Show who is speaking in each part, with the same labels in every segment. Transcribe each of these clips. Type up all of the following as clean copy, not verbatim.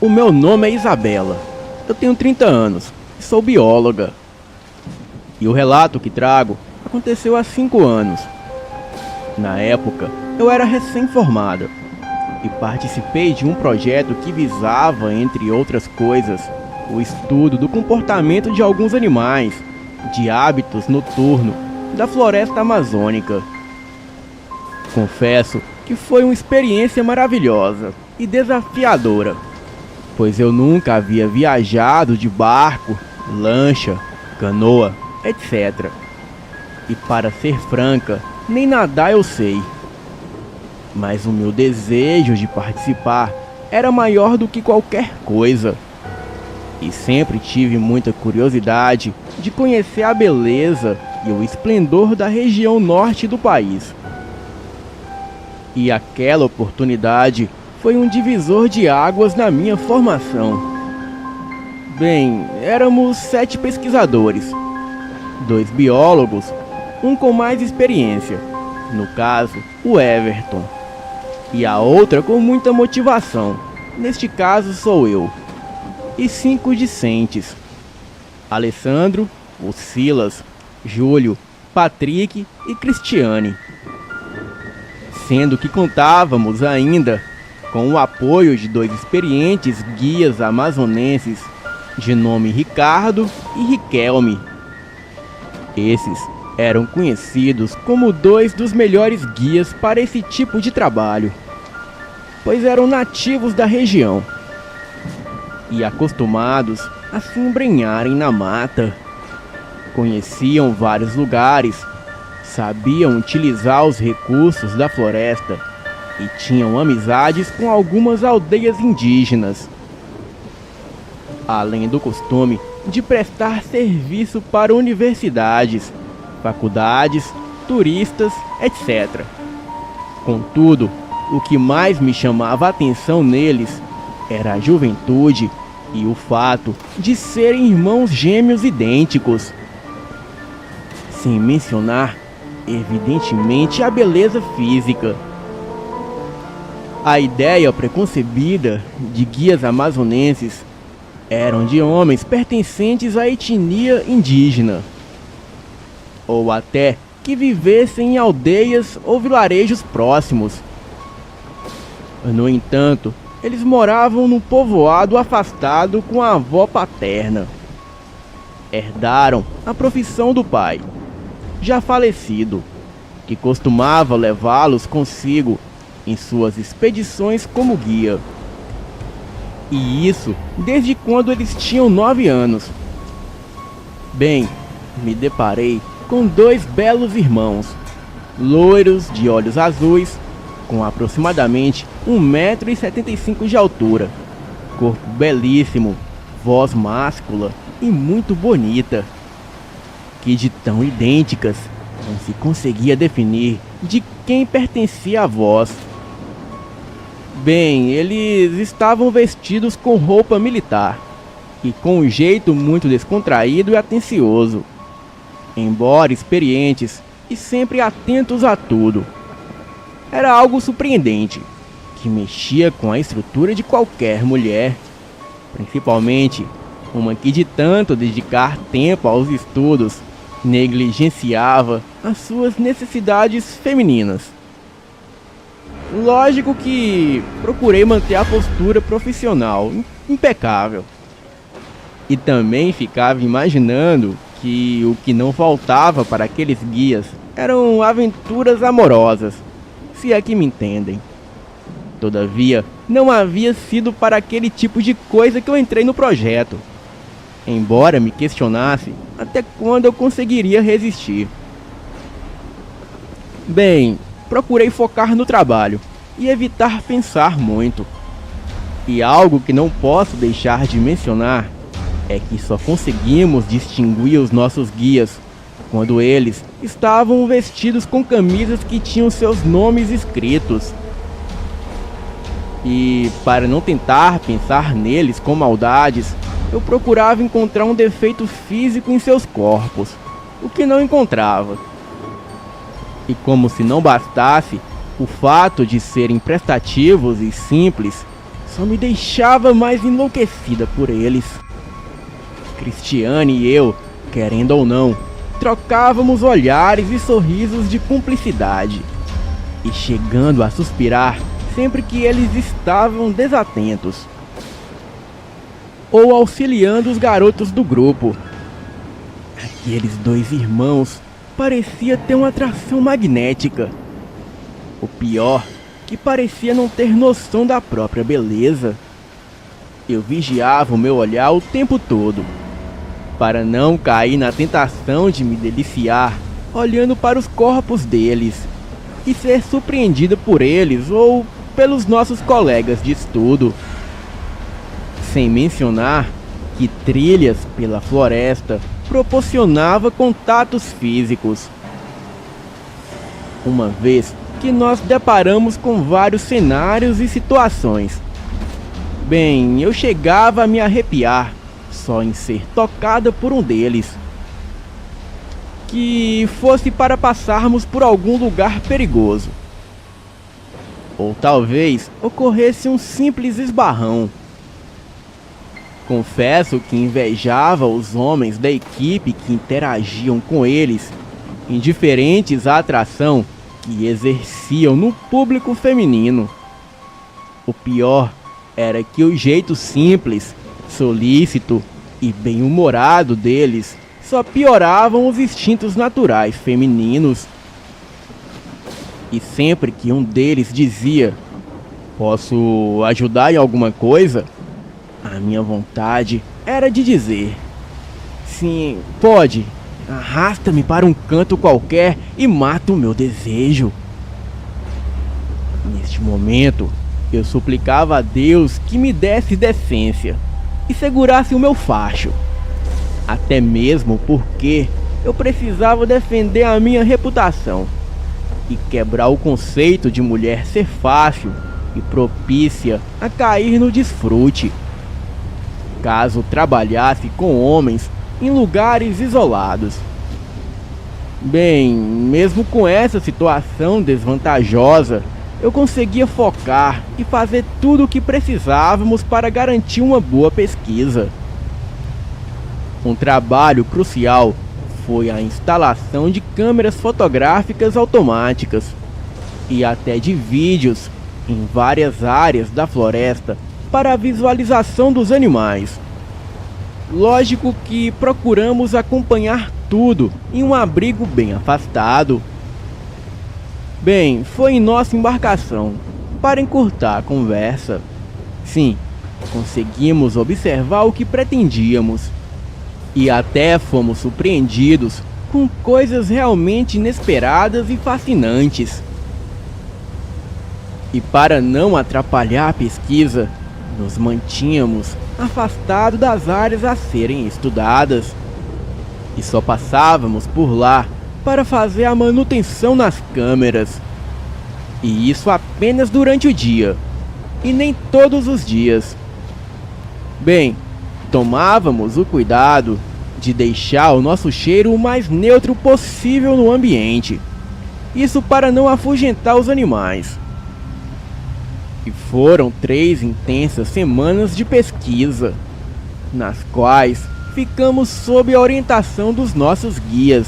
Speaker 1: O meu nome é Isabela. Eu tenho 30 anos e sou bióloga. E o relato que trago aconteceu há 5 anos. Na época, eu era recém-formada e participei de um projeto que visava, entre outras coisas, o estudo do comportamento de alguns animais, de hábitos noturnos da floresta amazônica. Confesso que foi uma experiência maravilhosa e desafiadora, pois eu nunca havia viajado de barco, lancha, canoa, etc. E para ser franca, nem nadar eu sei. Mas o meu desejo de participar era maior do que qualquer coisa. E sempre tive muita curiosidade de conhecer a beleza e o esplendor da região norte do país. E aquela oportunidade foi um divisor de águas na minha formação. Bem, éramos 7 pesquisadores, 2 biólogos, um com mais experiência, no caso, o Everton, e a outra com muita motivação, neste caso sou eu, e 5 discentes: Alessandro, o Silas, Júlio, Patrick e Cristiane. Sendo que contávamos ainda com o apoio de 2 experientes guias amazonenses de nome Ricardo e Riquelme. Esses eram conhecidos como 2 dos melhores guias para esse tipo de trabalho, pois eram nativos da região e acostumados a se embrenharem na mata. Conheciam vários lugares, sabiam utilizar os recursos da floresta e tinham amizades com algumas aldeias indígenas, além do costume de prestar serviço para universidades, faculdades, turistas, etc. Contudo, o que mais me chamava a atenção neles era a juventude e o fato de serem irmãos gêmeos idênticos. Sem mencionar, evidentemente, a beleza física. A ideia preconcebida de guias amazonenses eram de homens pertencentes à etnia indígena, ou até que vivessem em aldeias ou vilarejos próximos. No entanto, eles moravam num povoado afastado com a avó paterna. Herdaram a profissão do pai, já falecido, que costumava levá-los consigo em suas expedições como guia. E isso desde quando eles tinham 9 anos. Bem, me deparei com 2 belos irmãos, loiros de olhos azuis, com aproximadamente 1,75 m de altura, corpo belíssimo, voz máscula e muito bonita, que de tão idênticas não se conseguia definir de quem pertencia a voz. Bem, eles estavam vestidos com roupa militar e com um jeito muito descontraído e atencioso, embora experientes e sempre atentos a tudo. Era algo surpreendente, que mexia com a estrutura de qualquer mulher, principalmente uma que de tanto dedicar tempo aos estudos, negligenciava as suas necessidades femininas. Lógico que procurei manter a postura profissional impecável. E também ficava imaginando que o que não faltava para aqueles guias eram aventuras amorosas, se é que me entendem. Todavia, não havia sido para aquele tipo de coisa que eu entrei no projeto, embora me questionasse até quando eu conseguiria resistir. Bem, procurei focar no trabalho e evitar pensar muito. E algo que não posso deixar de mencionar é que só conseguimos distinguir os nossos guias quando eles estavam vestidos com camisas que tinham seus nomes escritos. E para não tentar pensar neles com maldades, eu procurava encontrar um defeito físico em seus corpos, o que não encontrava. E como se não bastasse, o fato de serem prestativos e simples só me deixava mais enlouquecida por eles. Cristiane e eu, querendo ou não, trocávamos olhares e sorrisos de cumplicidade, e chegando a suspirar sempre que eles estavam desatentos ou auxiliando os garotos do grupo. Aqueles dois irmãos parecia ter uma atração magnética. O pior, que parecia não ter noção da própria beleza. Eu vigiava o meu olhar o tempo todo, para não cair na tentação de me deliciar olhando para os corpos deles e ser surpreendida por eles ou pelos nossos colegas de estudo. Sem mencionar que trilhas pela floresta proporcionava contatos físicos. Uma vez que nós deparamos com vários cenários e situações. Bem, eu chegava a me arrepiar só em ser tocada por um deles. Que fosse para passarmos por algum lugar perigoso. Ou talvez ocorresse um simples esbarrão. Confesso que invejava os homens da equipe que interagiam com eles, indiferentes à atração que exerciam no público feminino. O pior era que o jeito simples, solícito e bem-humorado deles só pioravam os instintos naturais femininos. E sempre que um deles dizia: "Posso ajudar em alguma coisa?", a minha vontade era de dizer: "Sim, pode. Arrasta-me para um canto qualquer e mata o meu desejo." Neste momento, eu suplicava a Deus que me desse decência e segurasse o meu facho. Até mesmo porque eu precisava defender a minha reputação e quebrar o conceito de mulher ser fácil e propícia a cair no desfrute, caso trabalhasse com homens em lugares isolados. Bem, mesmo com essa situação desvantajosa, eu conseguia focar e fazer tudo o que precisávamos para garantir uma boa pesquisa. Um trabalho crucial foi a instalação de câmeras fotográficas automáticas e até de vídeos em várias áreas da floresta para a visualização dos animais. Lógico que procuramos acompanhar tudo em um abrigo bem afastado. Bem, foi em nossa embarcação, para encurtar a conversa. Sim, conseguimos observar o que pretendíamos. E até fomos surpreendidos com coisas realmente inesperadas e fascinantes. E para não atrapalhar a pesquisa, nos mantínhamos afastados das áreas a serem estudadas. E só passávamos por lá para fazer a manutenção nas câmeras. E isso apenas durante o dia, e nem todos os dias. Bem, tomávamos o cuidado de deixar o nosso cheiro o mais neutro possível no ambiente. Isso para não afugentar os animais. E foram 3 intensas semanas de pesquisa, nas quais ficamos sob a orientação dos nossos guias.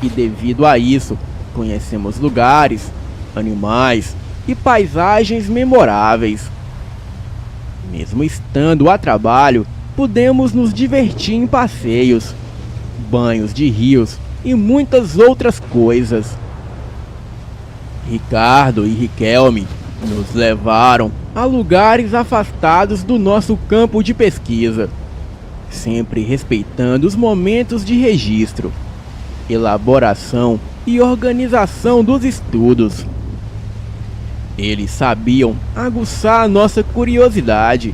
Speaker 1: E devido a isso, conhecemos lugares, animais e paisagens memoráveis. Mesmo estando a trabalho, pudemos nos divertir em passeios, banhos de rios e muitas outras coisas. Ricardo e Riquelme nos levaram a lugares afastados do nosso campo de pesquisa, sempre respeitando os momentos de registro, elaboração e organização dos estudos. Eles sabiam aguçar a nossa curiosidade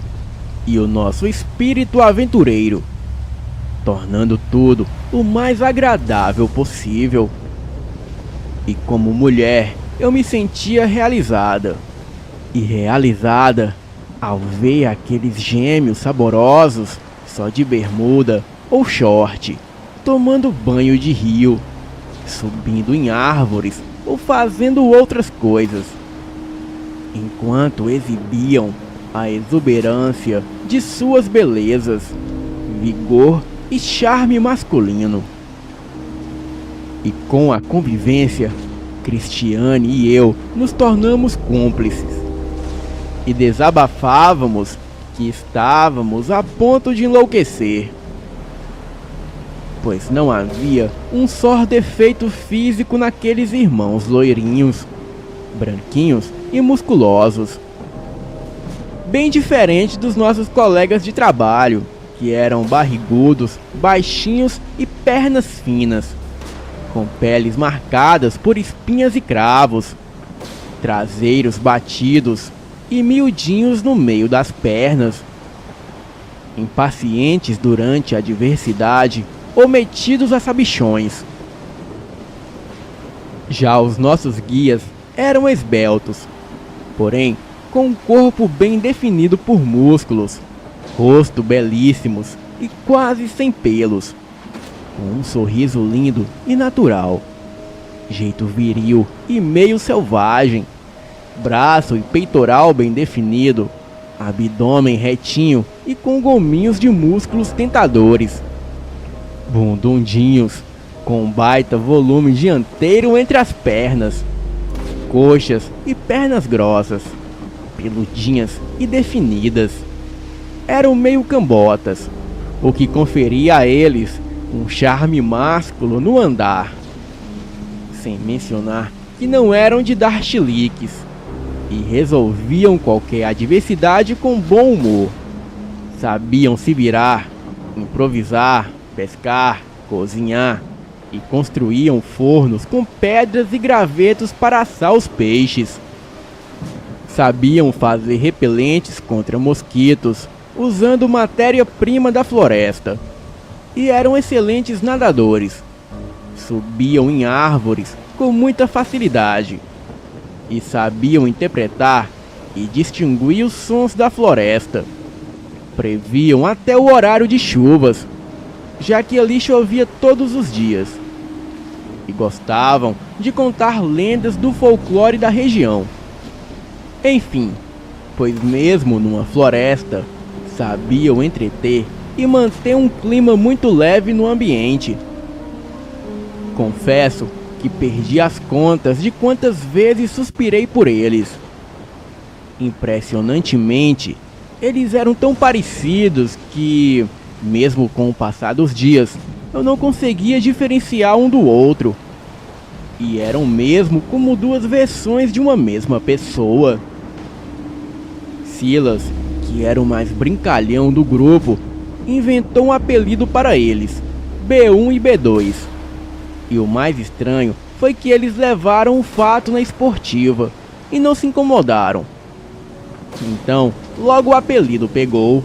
Speaker 1: e o nosso espírito aventureiro, tornando tudo o mais agradável possível. E como mulher, eu me sentia realizada. E realizada ao ver aqueles gêmeos saborosos, só de bermuda ou short, tomando banho de rio, subindo em árvores ou fazendo outras coisas. Enquanto exibiam a exuberância de suas belezas, vigor e charme masculino. E com a convivência, Cristiane e eu nos tornamos cúmplices e desabafávamos que estávamos a ponto de enlouquecer, pois não havia um só defeito físico naqueles irmãos loirinhos, branquinhos e musculosos, bem diferente dos nossos colegas de trabalho, que eram barrigudos, baixinhos e pernas finas, com peles marcadas por espinhas e cravos, traseiros batidos e miudinhos no meio das pernas, impacientes durante a adversidade ou metidos a sabichões. Já os nossos guias eram esbeltos, porém com um corpo bem definido por músculos, rosto belíssimos e quase sem pelos, com um sorriso lindo e natural, jeito viril e meio selvagem, braço e peitoral bem definido, abdômen retinho e com gominhos de músculos tentadores, bundundinhos com um baita volume dianteiro entre as pernas, coxas e pernas grossas, peludinhas e definidas. Eram meio cambotas, o que conferia a eles um charme másculo no andar. Sem mencionar que não eram de dar chiliques e resolviam qualquer adversidade com bom humor. Sabiam se virar, improvisar, pescar, cozinhar e construíam fornos com pedras e gravetos para assar os peixes. Sabiam fazer repelentes contra mosquitos usando matéria-prima da floresta. E eram excelentes nadadores. Subiam em árvores com muita facilidade. E sabiam interpretar e distinguir os sons da floresta. Previam até o horário de chuvas, já que ali chovia todos os dias. E gostavam de contar lendas do folclore da região. Enfim, pois mesmo numa floresta, sabiam entreter e manter um clima muito leve no ambiente. Confesso que perdi as contas de quantas vezes suspirei por eles. Impressionantemente, eles eram tão parecidos que, mesmo com o passar dos dias, eu não conseguia diferenciar um do outro. E eram mesmo como duas versões de uma mesma pessoa. Silas, que era o mais brincalhão do grupo, inventou um apelido para eles, B1 e B2. E o mais estranho foi que eles levaram o fato na esportiva e não se incomodaram. Então, logo o apelido pegou.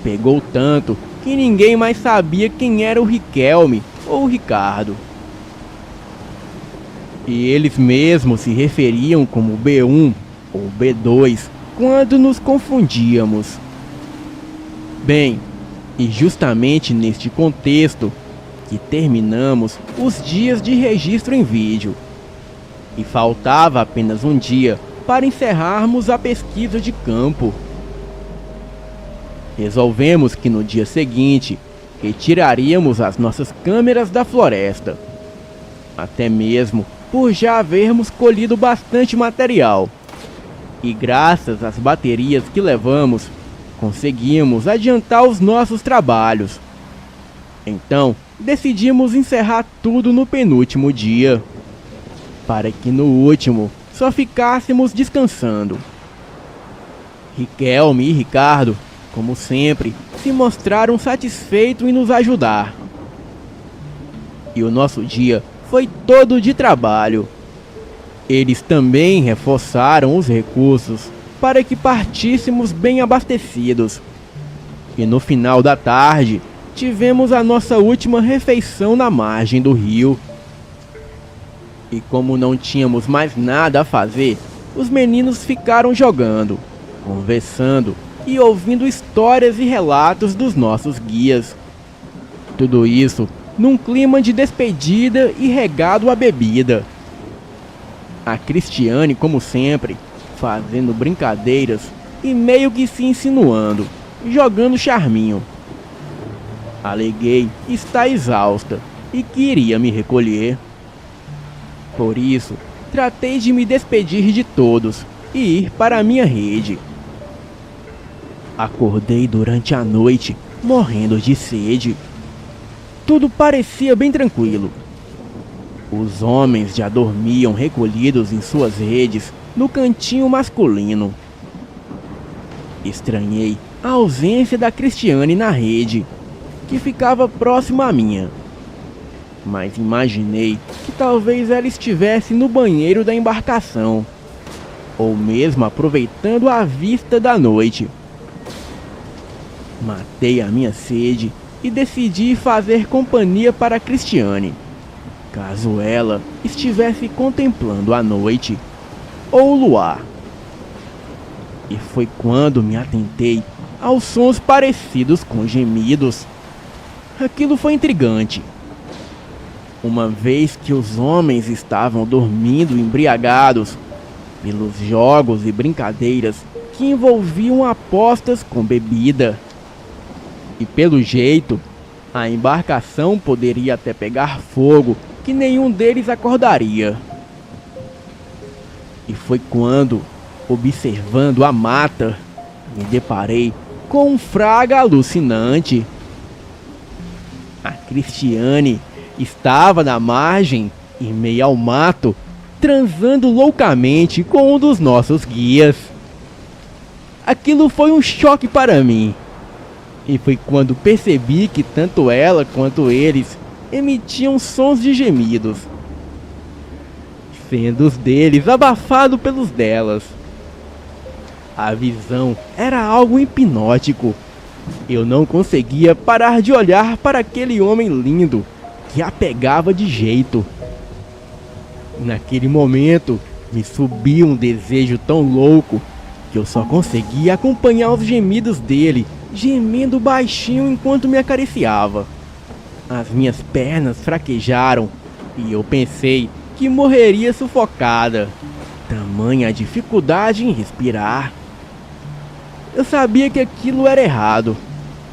Speaker 1: Pegou tanto que ninguém mais sabia quem era o Riquelme ou o Ricardo. E eles mesmos se referiam como B1 ou B2 quando nos confundíamos. Bem, e justamente neste contexto que terminamos os dias de registro em vídeo. E faltava apenas um dia para encerrarmos a pesquisa de campo. Resolvemos que no dia seguinte retiraríamos as nossas câmeras da floresta, até mesmo por já havermos colhido bastante material. E graças às baterias que levamos, conseguimos adiantar os nossos trabalhos. Então, decidimos encerrar tudo no penúltimo dia, para que no último só ficássemos descansando. Riquelme e Ricardo, como sempre, se mostraram satisfeitos em nos ajudar. E o nosso dia foi todo de trabalho. Eles também reforçaram os recursos para que partíssemos bem abastecidos. E no final da tarde, tivemos a nossa última refeição na margem do rio. E como não tínhamos mais nada a fazer, os meninos ficaram jogando, conversando e ouvindo histórias e relatos dos nossos guias. Tudo isso num clima de despedida e regado à bebida. A Cristiane, como sempre, fazendo brincadeiras e meio que se insinuando, jogando charminho. Aleguei estar exausta e queria me recolher. Por isso, tratei de me despedir de todos e ir para a minha rede. Acordei durante a noite, morrendo de sede. Tudo parecia bem tranquilo. Os homens já dormiam recolhidos em suas redes no cantinho masculino. Estranhei a ausência da Cristiane na rede, que ficava próxima à minha. Mas imaginei que talvez ela estivesse no banheiro da embarcação, ou mesmo aproveitando a vista da noite. Matei a minha sede e decidi fazer companhia para a Cristiane, caso ela estivesse contemplando a noite ou o luar. E foi quando me atentei aos sons parecidos com gemidos. Aquilo foi intrigante, uma vez que os homens estavam dormindo embriagados pelos jogos e brincadeiras que envolviam apostas com bebida. E pelo jeito, a embarcação poderia até pegar fogo, que nenhum deles acordaria. E foi quando, observando a mata, me deparei com um fraga alucinante. A Cristiane estava na margem, em meio ao mato, transando loucamente com um dos nossos guias. Aquilo foi um choque para mim. E foi quando percebi que tanto ela quanto eles emitiam sons de gemidos, sendo os deles abafados pelos delas. A visão era algo hipnótico. Eu não conseguia parar de olhar para aquele homem lindo que a pegava de jeito. Naquele momento, me subiu um desejo tão louco que eu só conseguia acompanhar os gemidos dele, gemendo baixinho enquanto me acariciava. As minhas pernas fraquejaram e eu pensei que morreria sufocada. Tamanha a dificuldade em respirar. Eu sabia que aquilo era errado,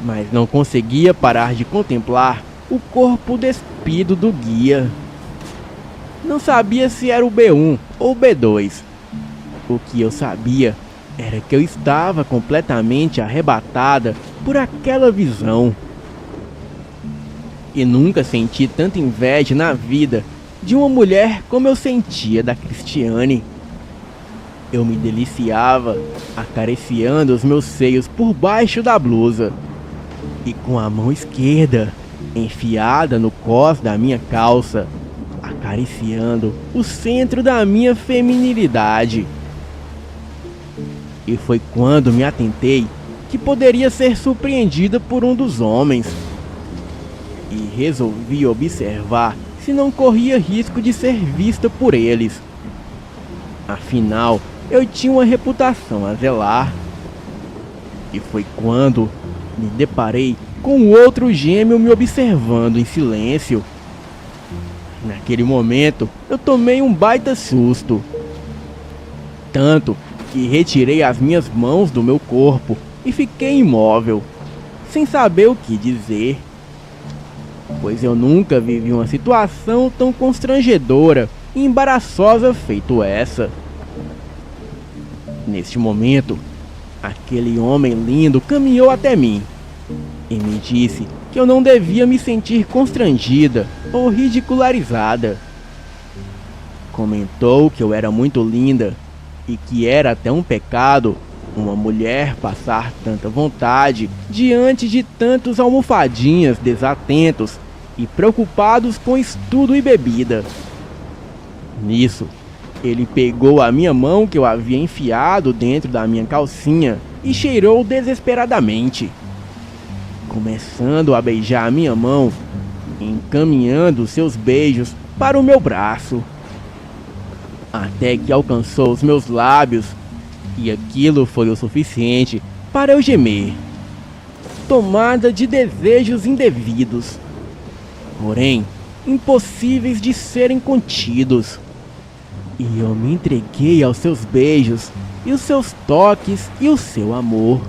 Speaker 1: mas não conseguia parar de contemplar o corpo despido do guia. Não sabia se era o B1 ou o B2. O que eu sabia era que eu estava completamente arrebatada por aquela visão. E nunca senti tanta inveja na vida de uma mulher como eu sentia da Cristiane. Eu me deliciava acariciando os meus seios por baixo da blusa e com a mão esquerda enfiada no cós da minha calça, acariciando o centro da minha feminilidade. E foi quando me atentei que poderia ser surpreendida por um dos homens. E resolvi observar se não corria risco de ser vista por eles. Afinal, eu tinha uma reputação a zelar. E foi quando me deparei com o outro gêmeo me observando em silêncio. Naquele momento, eu tomei um baita susto. Tanto que retirei as minhas mãos do meu corpo e fiquei imóvel, sem saber o que dizer. Pois eu nunca vivi uma situação tão constrangedora e embaraçosa feito essa. Neste momento, aquele homem lindo caminhou até mim e me disse que eu não devia me sentir constrangida ou ridicularizada. Comentou que eu era muito linda e que era até um pecado uma mulher passar tanta vontade diante de tantos almofadinhas desatentos e preocupados com estudo e bebida. Nisso, ele pegou a minha mão que eu havia enfiado dentro da minha calcinha e cheirou desesperadamente, começando a beijar a minha mão, encaminhando seus beijos para o meu braço, até que alcançou os meus lábios, e aquilo foi o suficiente para eu gemer, tomada de desejos indevidos, porém impossíveis de serem contidos. E eu me entreguei aos seus beijos, e os seus toques e o seu amor.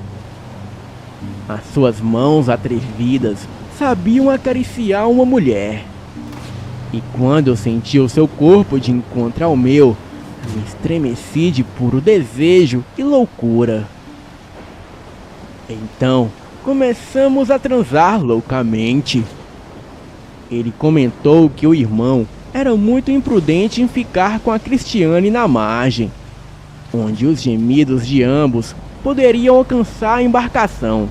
Speaker 1: As suas mãos atrevidas sabiam acariciar uma mulher. E quando eu senti o seu corpo de encontro ao meu, me estremeci de puro desejo e loucura. Então, começamos a transar loucamente. Ele comentou que o irmão era muito imprudente em ficar com a Cristiane na margem, onde os gemidos de ambos poderiam alcançar a embarcação.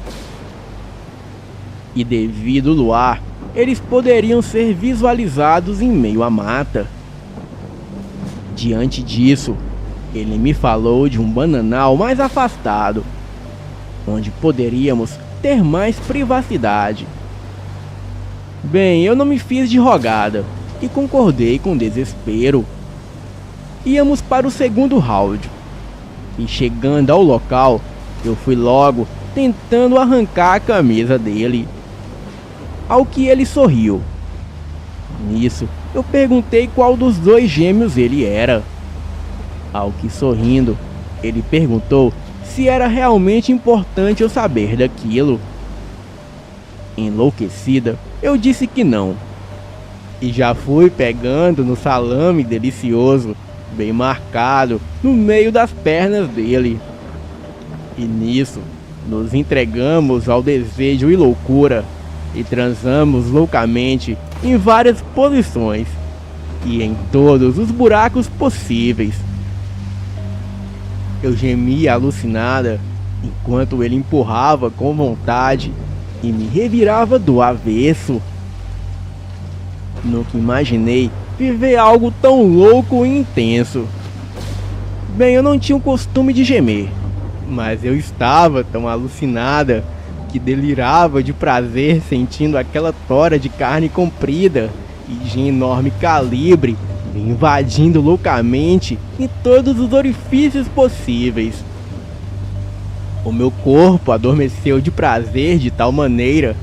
Speaker 1: E devido ao luar, eles poderiam ser visualizados em meio à mata. Diante disso, ele me falou de um bananal mais afastado, onde poderíamos ter mais privacidade. Bem, eu não me fiz de rogada e concordei com desespero. Íamos para o segundo round, e chegando ao local, eu fui logo tentando arrancar a camisa dele. Ao que ele sorriu. Nisso, eu perguntei qual dos dois gêmeos ele era. Ao que, sorrindo, ele perguntou se era realmente importante eu saber daquilo. Enlouquecida, eu disse que não. E já fui pegando no salame delicioso, bem marcado, no meio das pernas dele. E nisso, nos entregamos ao desejo e loucura, e transamos loucamente em várias posições, e em todos os buracos possíveis. Eu gemia alucinada, enquanto ele empurrava com vontade, e me revirava do avesso. Nunca imaginei viver algo tão louco e intenso. Bem, eu não tinha o costume de gemer, mas eu estava tão alucinada que delirava de prazer sentindo aquela tora de carne comprida e de enorme calibre me invadindo loucamente em todos os orifícios possíveis. O meu corpo adormeceu de prazer de tal maneira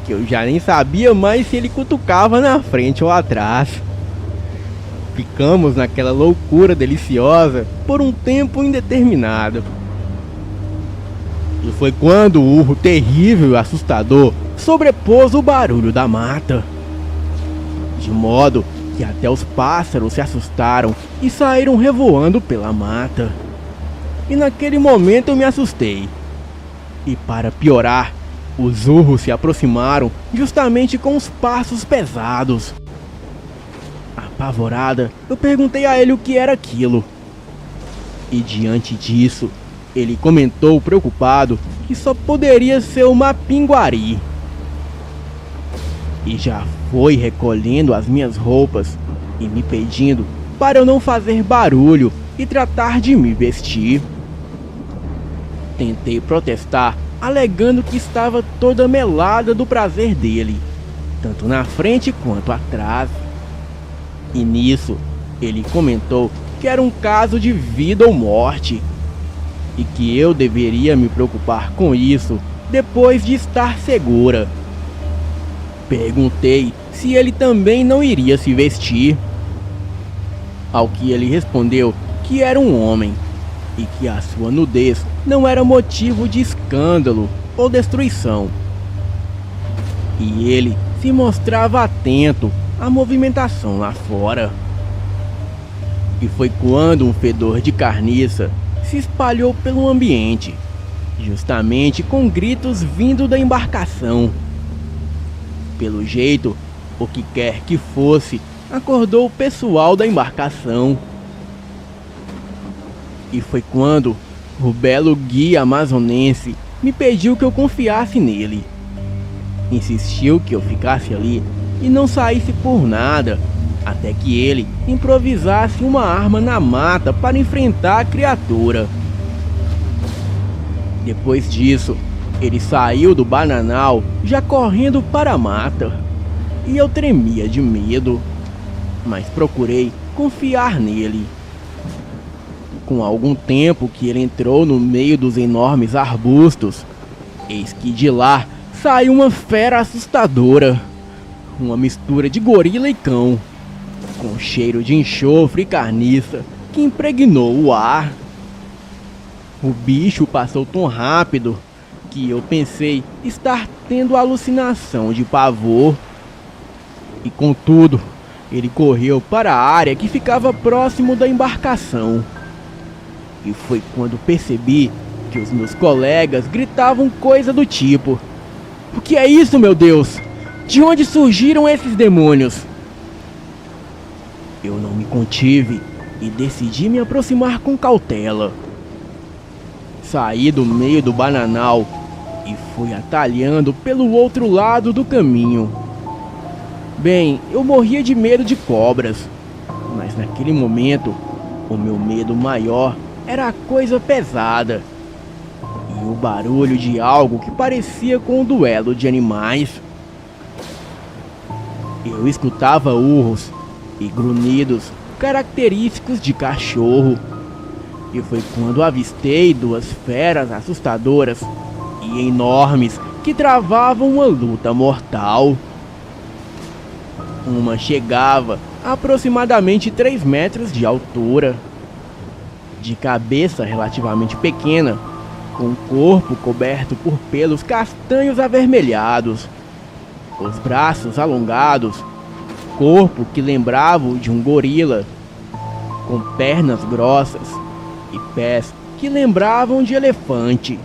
Speaker 1: que eu já nem sabia mais se ele cutucava na frente ou atrás. Ficamos naquela loucura deliciosa por um tempo indeterminado. E foi quando o urro terrível e assustador sobrepôs o barulho da mata, de modo que até os pássaros se assustaram e saíram revoando pela mata. E naquele momento eu me assustei. E para piorar, os urros se aproximaram justamente com os passos pesados. Apavorada, eu perguntei a ele o que era aquilo. E diante disso, ele comentou preocupado que só poderia ser uma pinguari. E já foi recolhendo as minhas roupas e me pedindo para eu não fazer barulho e tratar de me vestir. Tentei protestar, alegando que estava toda melada do prazer dele, tanto na frente quanto atrás. E nisso, ele comentou que era um caso de vida ou morte, e que eu deveria me preocupar com isso depois de estar segura. Perguntei se ele também não iria se vestir, ao que ele respondeu que era um homem e que a sua nudez não era motivo de escândalo ou destruição. E ele se mostrava atento à movimentação lá fora. E foi quando um fedor de carniça se espalhou pelo ambiente, justamente com gritos vindo da embarcação. Pelo jeito, o que quer que fosse, acordou o pessoal da embarcação. E foi quando o belo guia amazonense me pediu que eu confiasse nele. Insistiu que eu ficasse ali e não saísse por nada, até que ele improvisasse uma arma na mata para enfrentar a criatura. Depois disso, ele saiu do bananal já correndo para a mata, e eu tremia de medo, mas procurei confiar nele. Com algum tempo que ele entrou no meio dos enormes arbustos, eis que de lá saiu uma fera assustadora, uma mistura de gorila e cão, com cheiro de enxofre e carniça, que impregnou o ar. O bicho passou tão rápido que eu pensei estar tendo alucinação de pavor. E contudo, ele correu para a área que ficava próximo da embarcação. E foi quando percebi que os meus colegas gritavam coisa do tipo: "O que é isso, meu Deus? De onde surgiram esses demônios?" Eu não me contive e decidi me aproximar com cautela. Saí do meio do bananal e fui atalhando pelo outro lado do caminho. Bem, eu morria de medo de cobras, mas naquele momento, o meu medo maior era a coisa pesada e o barulho de algo que parecia com um duelo de animais. Eu escutava urros e grunhidos característicos de cachorro, e foi quando avistei duas feras assustadoras e enormes que travavam uma luta mortal. Uma chegava a aproximadamente 3 metros de altura, de cabeça relativamente pequena, com o corpo coberto por pelos castanhos avermelhados, os braços alongados, corpo que lembrava o de um gorila, com pernas grossas e pés que lembravam de elefante.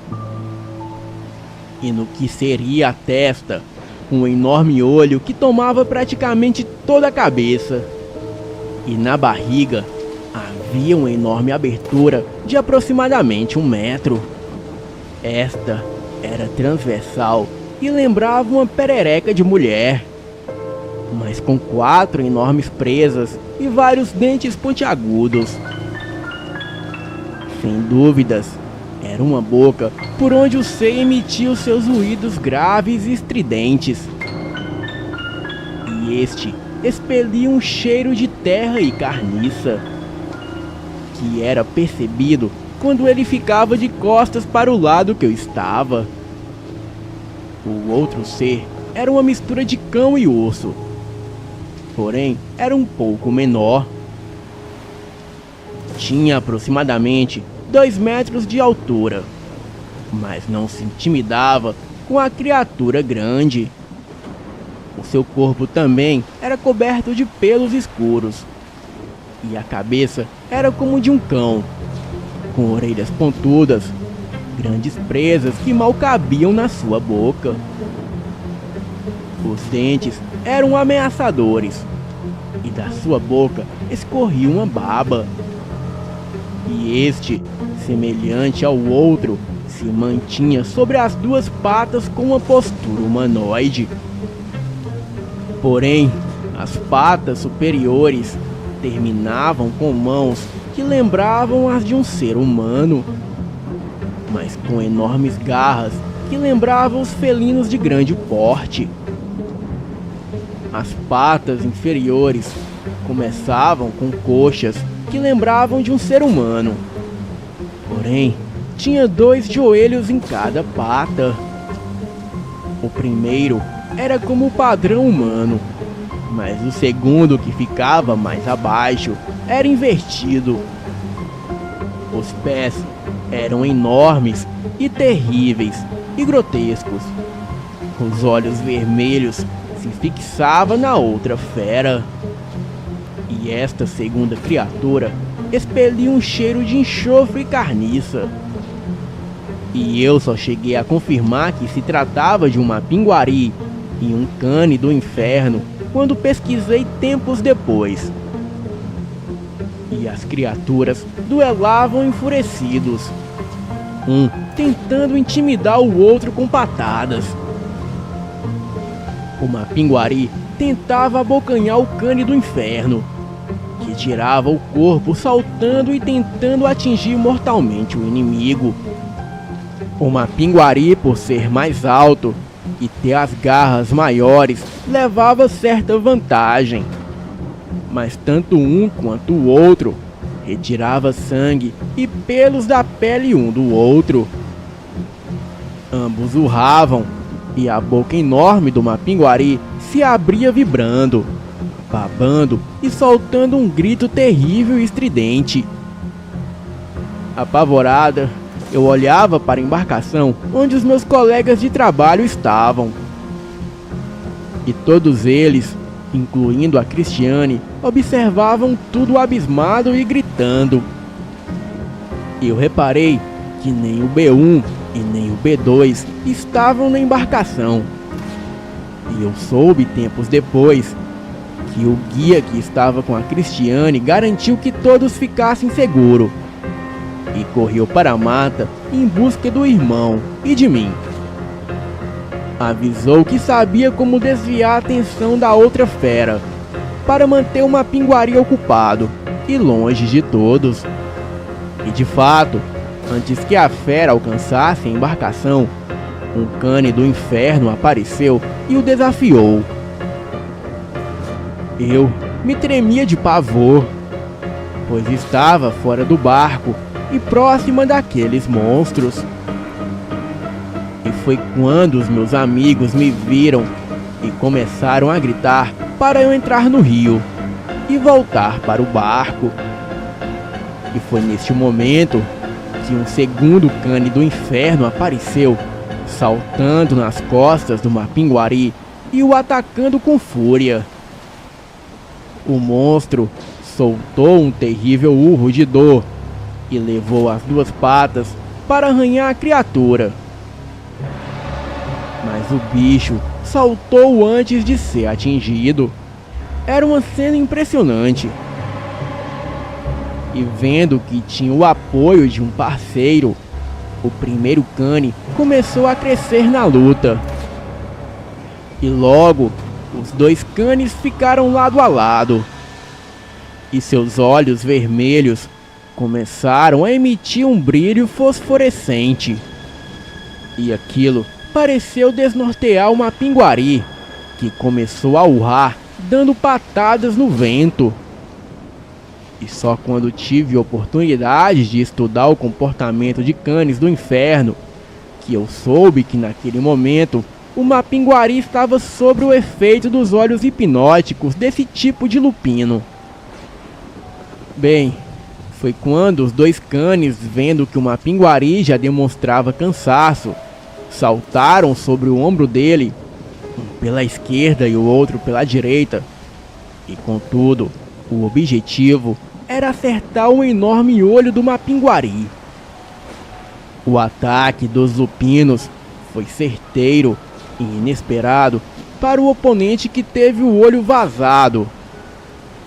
Speaker 1: E no que seria a testa, um enorme olho que tomava praticamente toda a cabeça. E na barriga havia uma enorme abertura de aproximadamente 1 metro. Esta era transversal e lembrava uma perereca de mulher, mas com 4 enormes presas e vários dentes pontiagudos. Sem dúvidas, era uma boca por onde o ser emitia os seus ruídos graves e estridentes. E este expelia um cheiro de terra e carniça, que era percebido quando ele ficava de costas para o lado que eu estava. O outro ser era uma mistura de cão e urso, porém era um pouco menor. Tinha aproximadamente 2 metros de altura, mas não se intimidava com a criatura grande. O seu corpo também era coberto de pelos escuros, e a cabeça era como de um cão, com orelhas pontudas, grandes presas que mal cabiam na sua boca. Os dentes eram ameaçadores, e da sua boca escorria uma baba. E este, semelhante ao outro, se mantinha sobre as 2 patas com uma postura humanoide. Porém, as patas superiores terminavam com mãos que lembravam as de um ser humano, mas com enormes garras que lembravam os felinos de grande porte. As patas inferiores começavam com coxas que lembravam de um ser humano, porém tinha 2 joelhos em cada pata. O primeiro era como o padrão humano, mas o segundo, que ficava mais abaixo, era invertido. Os pés eram enormes e terríveis e grotescos. Os olhos vermelhos se fixavam na outra fera. E esta segunda criatura expelia um cheiro de enxofre e carniça. E eu só cheguei a confirmar que se tratava de uma pinguari e um cane do inferno quando pesquisei tempos depois. E as criaturas duelavam enfurecidos, um tentando intimidar o outro com patadas. Uma pinguari tentava abocanhar o cane do inferno, que girava o corpo saltando e tentando atingir mortalmente o inimigo. Uma pinguari, por ser mais alto e ter as garras maiores, levava certa vantagem, mas tanto um quanto o outro retirava sangue e pelos da pele um do outro. Ambos urravam e a boca enorme do mapinguari se abria vibrando. babando e soltando um grito terrível e estridente. Apavorada, eu olhava para a embarcação onde os meus colegas de trabalho estavam. E todos eles, incluindo a Cristiane, observavam tudo abismado e gritando. Eu reparei que nem o B1 e nem o B2 estavam na embarcação. E eu soube tempos depois que o guia que estava com a Cristiane garantiu que todos ficassem seguros e correu para a mata em busca do irmão e de mim. Avisou que sabia como desviar a atenção da outra fera para manter o Mapinguari ocupado e longe de todos. E de fato, antes que a fera alcançasse a embarcação, um cane do inferno apareceu e o desafiou. Eu me tremia de pavor, pois estava fora do barco e próxima daqueles monstros. E foi quando os meus amigos me viram e começaram a gritar para eu entrar no rio e voltar para o barco. E foi neste momento que um segundo cane do inferno apareceu, saltando nas costas do Mapinguari e o atacando com fúria. O monstro soltou um terrível urro de dor e levou as duas patas para arranhar a criatura. Mas o bicho saltou antes de ser atingido. Era uma cena impressionante. E vendo que tinha o apoio de um parceiro, o primeiro cane começou a crescer na luta. E logo, os dois canes ficaram lado a lado. E seus olhos vermelhos começaram a emitir um brilho fosforescente. E aquilo pareceu desnortear o Mapinguari, que começou a urrar, dando patadas no vento. E só quando tive oportunidade de estudar o comportamento de canes do inferno, que eu soube que naquele momento o Mapinguari estava sob o efeito dos olhos hipnóticos desse tipo de lupino. Bem, foi quando os dois canes, vendo que o Mapinguari já demonstrava cansaço, saltaram sobre o ombro dele, um pela esquerda e o outro pela direita. E contudo, o objetivo era acertar o enorme olho do Mapinguari. O ataque dos lupinos foi certeiro e inesperado para o oponente, que teve o olho vazado.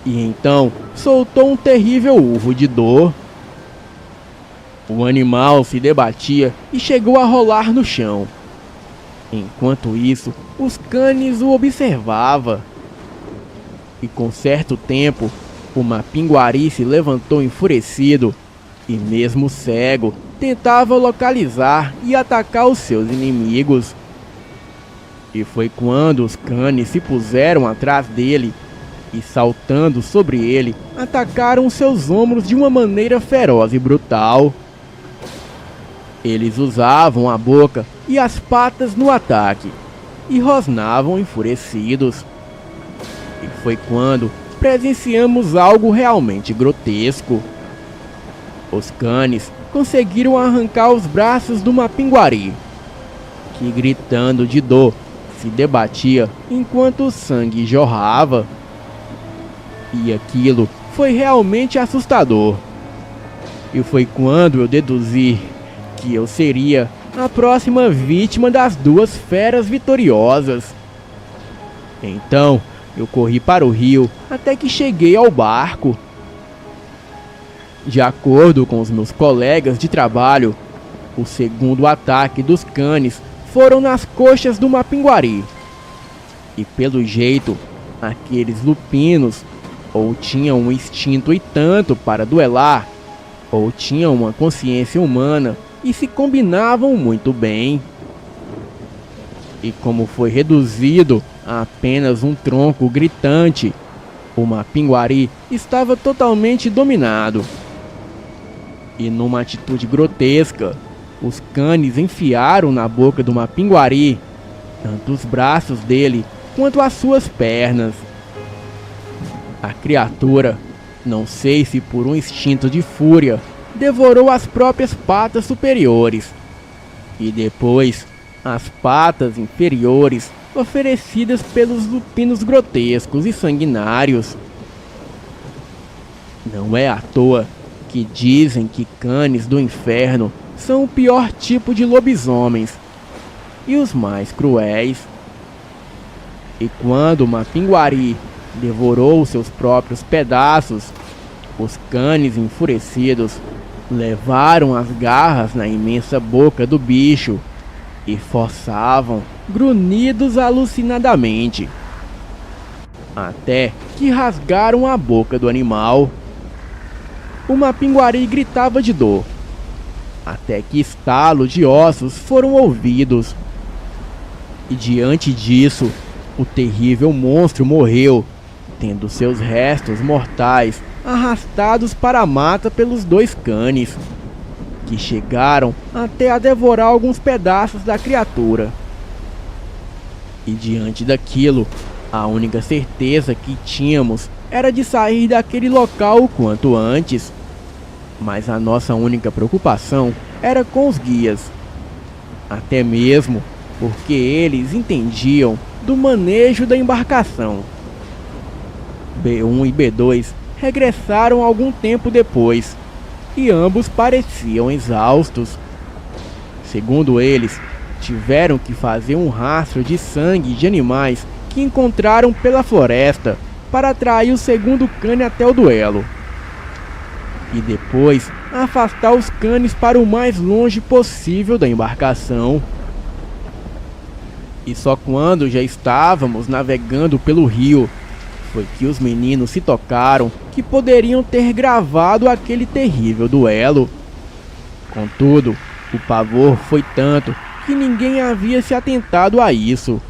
Speaker 1: E então soltou um terrível urro de dor. O animal se debatia e chegou a rolar no chão. Enquanto isso, os canes o observavam. E com certo tempo, o Mapinguari se levantou enfurecido e, mesmo cego, tentava localizar e atacar os seus inimigos. E foi quando os canes se puseram atrás dele e, saltando sobre ele, atacaram seus ombros de uma maneira feroz e brutal. Eles usavam a boca e as patas no ataque e rosnavam enfurecidos. E foi quando presenciamos algo realmente grotesco. Os canes conseguiram arrancar os braços do Mapinguari, que, gritando de dor, se debatia enquanto o sangue jorrava. E aquilo foi realmente assustador. E foi quando eu deduzi que eu seria a próxima vítima das duas feras vitoriosas. Então, eu corri para o rio até que cheguei ao barco. De acordo com os meus colegas de trabalho, o segundo ataque dos canes foram nas coxas do Mapinguari. E pelo jeito, aqueles lupinos ou tinham um instinto e tanto para duelar, ou tinham uma consciência humana e se combinavam muito bem. E como foi reduzido a apenas um tronco gritante, o Mapinguari estava totalmente dominado. E numa atitude grotesca, os canes enfiaram na boca do Mapinguari tanto os braços dele quanto as suas pernas. A criatura, não sei se por um instinto de fúria, devorou as próprias patas superiores e depois as patas inferiores oferecidas pelos lupinos grotescos e sanguinários. Não é à toa que dizem que canes do inferno são o pior tipo de lobisomens e os mais cruéis. E quando uma pinguari devorou seus próprios pedaços, os canes enfurecidos levaram as garras na imensa boca do bicho e forçavam grunhidos alucinadamente, até que rasgaram a boca do animal. Uma pinguari gritava de dor, até que estalos de ossos foram ouvidos. E diante disso, o terrível monstro morreu, tendo seus restos mortais arrastados para a mata pelos dois canes, que chegaram até a devorar alguns pedaços da criatura. E diante daquilo, a única certeza que tínhamos era de sair daquele local o quanto antes. Mas a nossa única preocupação era com os guias, até mesmo porque eles entendiam do manejo da embarcação. B1 e B2 regressaram algum tempo depois, e ambos pareciam exaustos. Segundo eles, tiveram que fazer um rastro de sangue de animais que encontraram pela floresta para atrair o segundo cane até o duelo, e depois afastar os canes para o mais longe possível da embarcação. E só quando já estávamos navegando pelo rio foi que os meninos se tocaram que poderiam ter gravado aquele terrível duelo. Contudo, o pavor foi tanto que ninguém havia se atentado a isso.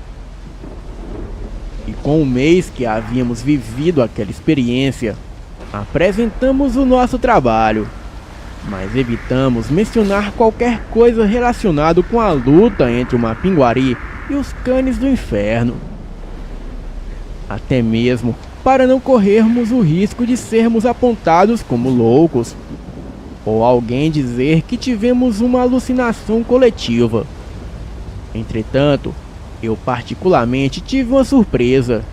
Speaker 1: E com o mês que havíamos vivido aquela experiência, apresentamos o nosso trabalho, mas evitamos mencionar qualquer coisa relacionada com a luta entre uma pinguari e os canes do inferno. Até mesmo para não corrermos o risco de sermos apontados como loucos, ou alguém dizer que tivemos uma alucinação coletiva. Entretanto, eu particularmente tive uma surpresa.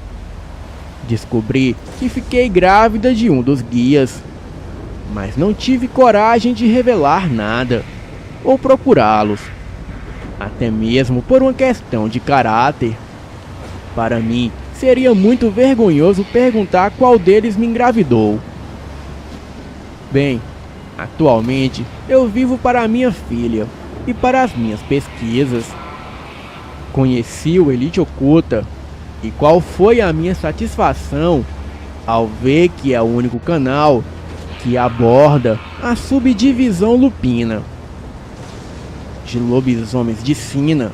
Speaker 1: Descobri que fiquei grávida de um dos guias, mas não tive coragem de revelar nada, ou procurá-los, até mesmo por uma questão de caráter. Para mim, seria muito vergonhoso perguntar qual deles me engravidou. Bem, atualmente eu vivo para minha filha e para as minhas pesquisas. Conheci o Elite Oculta, e qual foi a minha satisfação ao ver que é o único canal que aborda a subdivisão lupina de lobisomens de sina,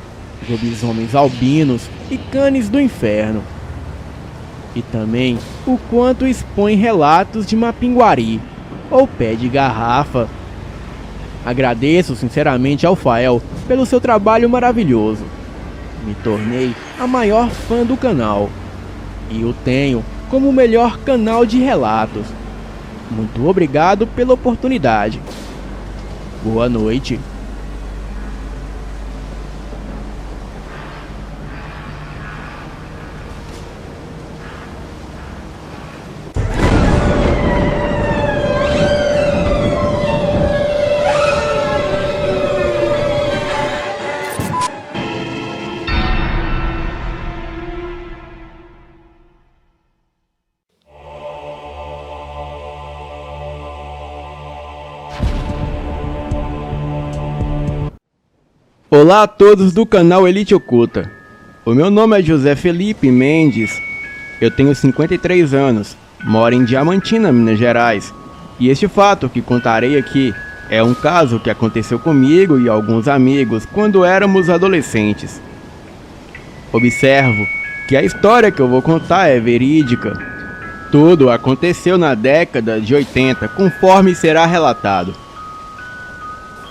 Speaker 1: lobisomens albinos e canes do inferno, e também o quanto expõe relatos de mapinguari ou pé de garrafa. Agradeço sinceramente ao Fael pelo seu trabalho maravilhoso. Me tornei a maior fã do canal e o tenho como o melhor canal de relatos. Muito obrigado pela oportunidade. Boa noite. Olá a todos do canal Elite Oculta. O meu nome é José Felipe Mendes. Eu tenho 53 anos, moro em Diamantina, Minas Gerais. E este fato que contarei aqui é um caso que aconteceu comigo e alguns amigos quando éramos adolescentes. Observo que a história que eu vou contar é verídica. Tudo aconteceu na década de 80, conforme será relatado.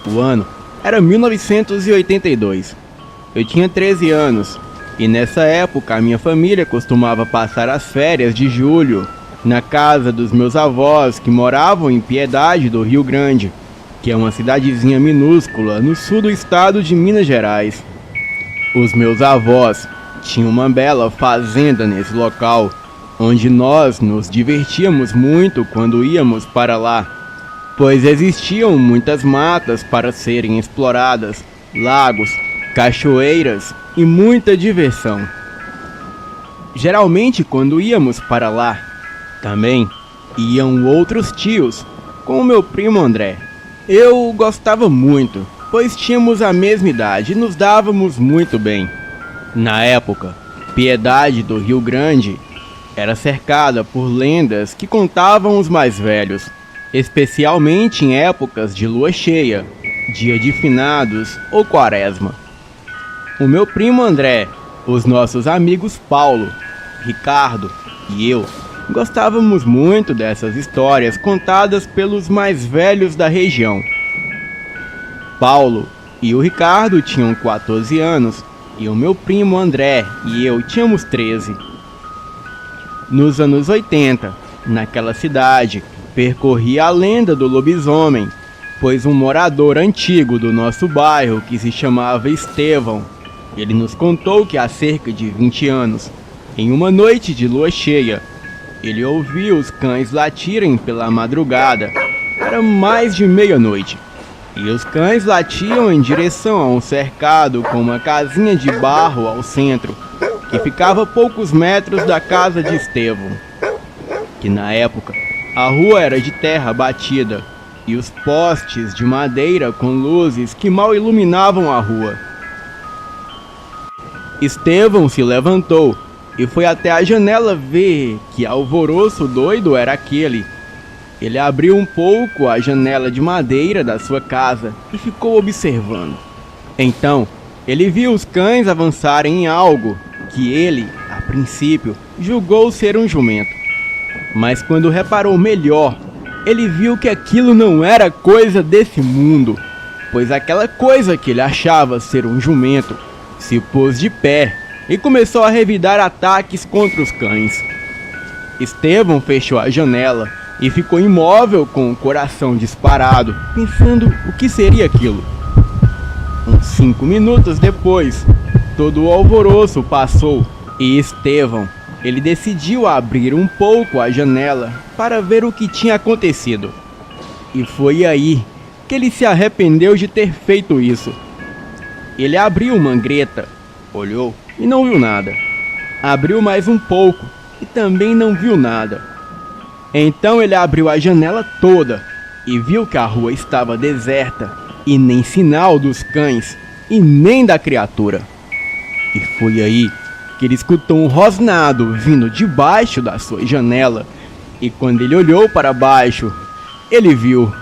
Speaker 1: O ano era 1982. Eu tinha 13 anos, e nessa época a minha família costumava passar as férias de julho na casa dos meus avós, que moravam em Piedade do Rio Grande, que é uma cidadezinha minúscula no sul do estado de Minas Gerais. Os meus avós tinham uma bela fazenda nesse local, onde nós nos divertíamos muito quando íamos para lá, pois existiam muitas matas para serem exploradas, lagos, cachoeiras e muita diversão. Geralmente, quando íamos para lá, também iam outros tios, com o meu primo André. Eu gostava muito, pois tínhamos a mesma idade e nos dávamos muito bem. Na época, Piedade do Rio Grande era cercada por lendas que contavam os mais velhos, especialmente em épocas de lua cheia, dia de finados ou quaresma. O meu primo André, os nossos amigos Paulo, Ricardo e eu gostávamos muito dessas histórias contadas pelos mais velhos da região. Paulo e o Ricardo tinham 14 anos e o meu primo André e eu tínhamos 13. Nos anos 80, naquela cidade, percorria a lenda do lobisomem, pois um morador antigo do nosso bairro, que se chamava Estevão, ele nos contou que há cerca de 20 anos, em uma noite de lua cheia, ele ouviu os cães latirem pela madrugada. Era mais de meia-noite, e os cães latiam em direção a um cercado com uma casinha de barro ao centro, que ficava a poucos metros da casa de Estevão, que na época a rua era de terra batida e os postes de madeira com luzes que mal iluminavam a rua. Estevão se levantou e foi até a janela ver que alvoroço doido era aquele. Ele abriu um pouco a janela de madeira da sua casa e ficou observando. Então, ele viu os cães avançarem em algo que ele, a princípio, julgou ser um jumento. Mas quando reparou melhor, ele viu que aquilo não era coisa desse mundo, pois aquela coisa que ele achava ser um jumento se pôs de pé e começou a revidar ataques contra os cães. Estevão fechou a janela e ficou imóvel com o coração disparado, pensando o que seria aquilo. Uns 5 minutos depois, todo o alvoroço passou e Estevão, ele decidiu abrir um pouco a janela para ver o que tinha acontecido. E foi aí que ele se arrependeu de ter feito isso. Ele abriu uma greta, olhou e não viu nada. Abriu mais um pouco e também não viu nada. Então ele abriu a janela toda e viu que a rua estava deserta e nem sinal dos cães e nem da criatura. E foi aí que ele escutou um rosnado vindo debaixo da sua janela, e quando ele olhou para baixo, ele viu.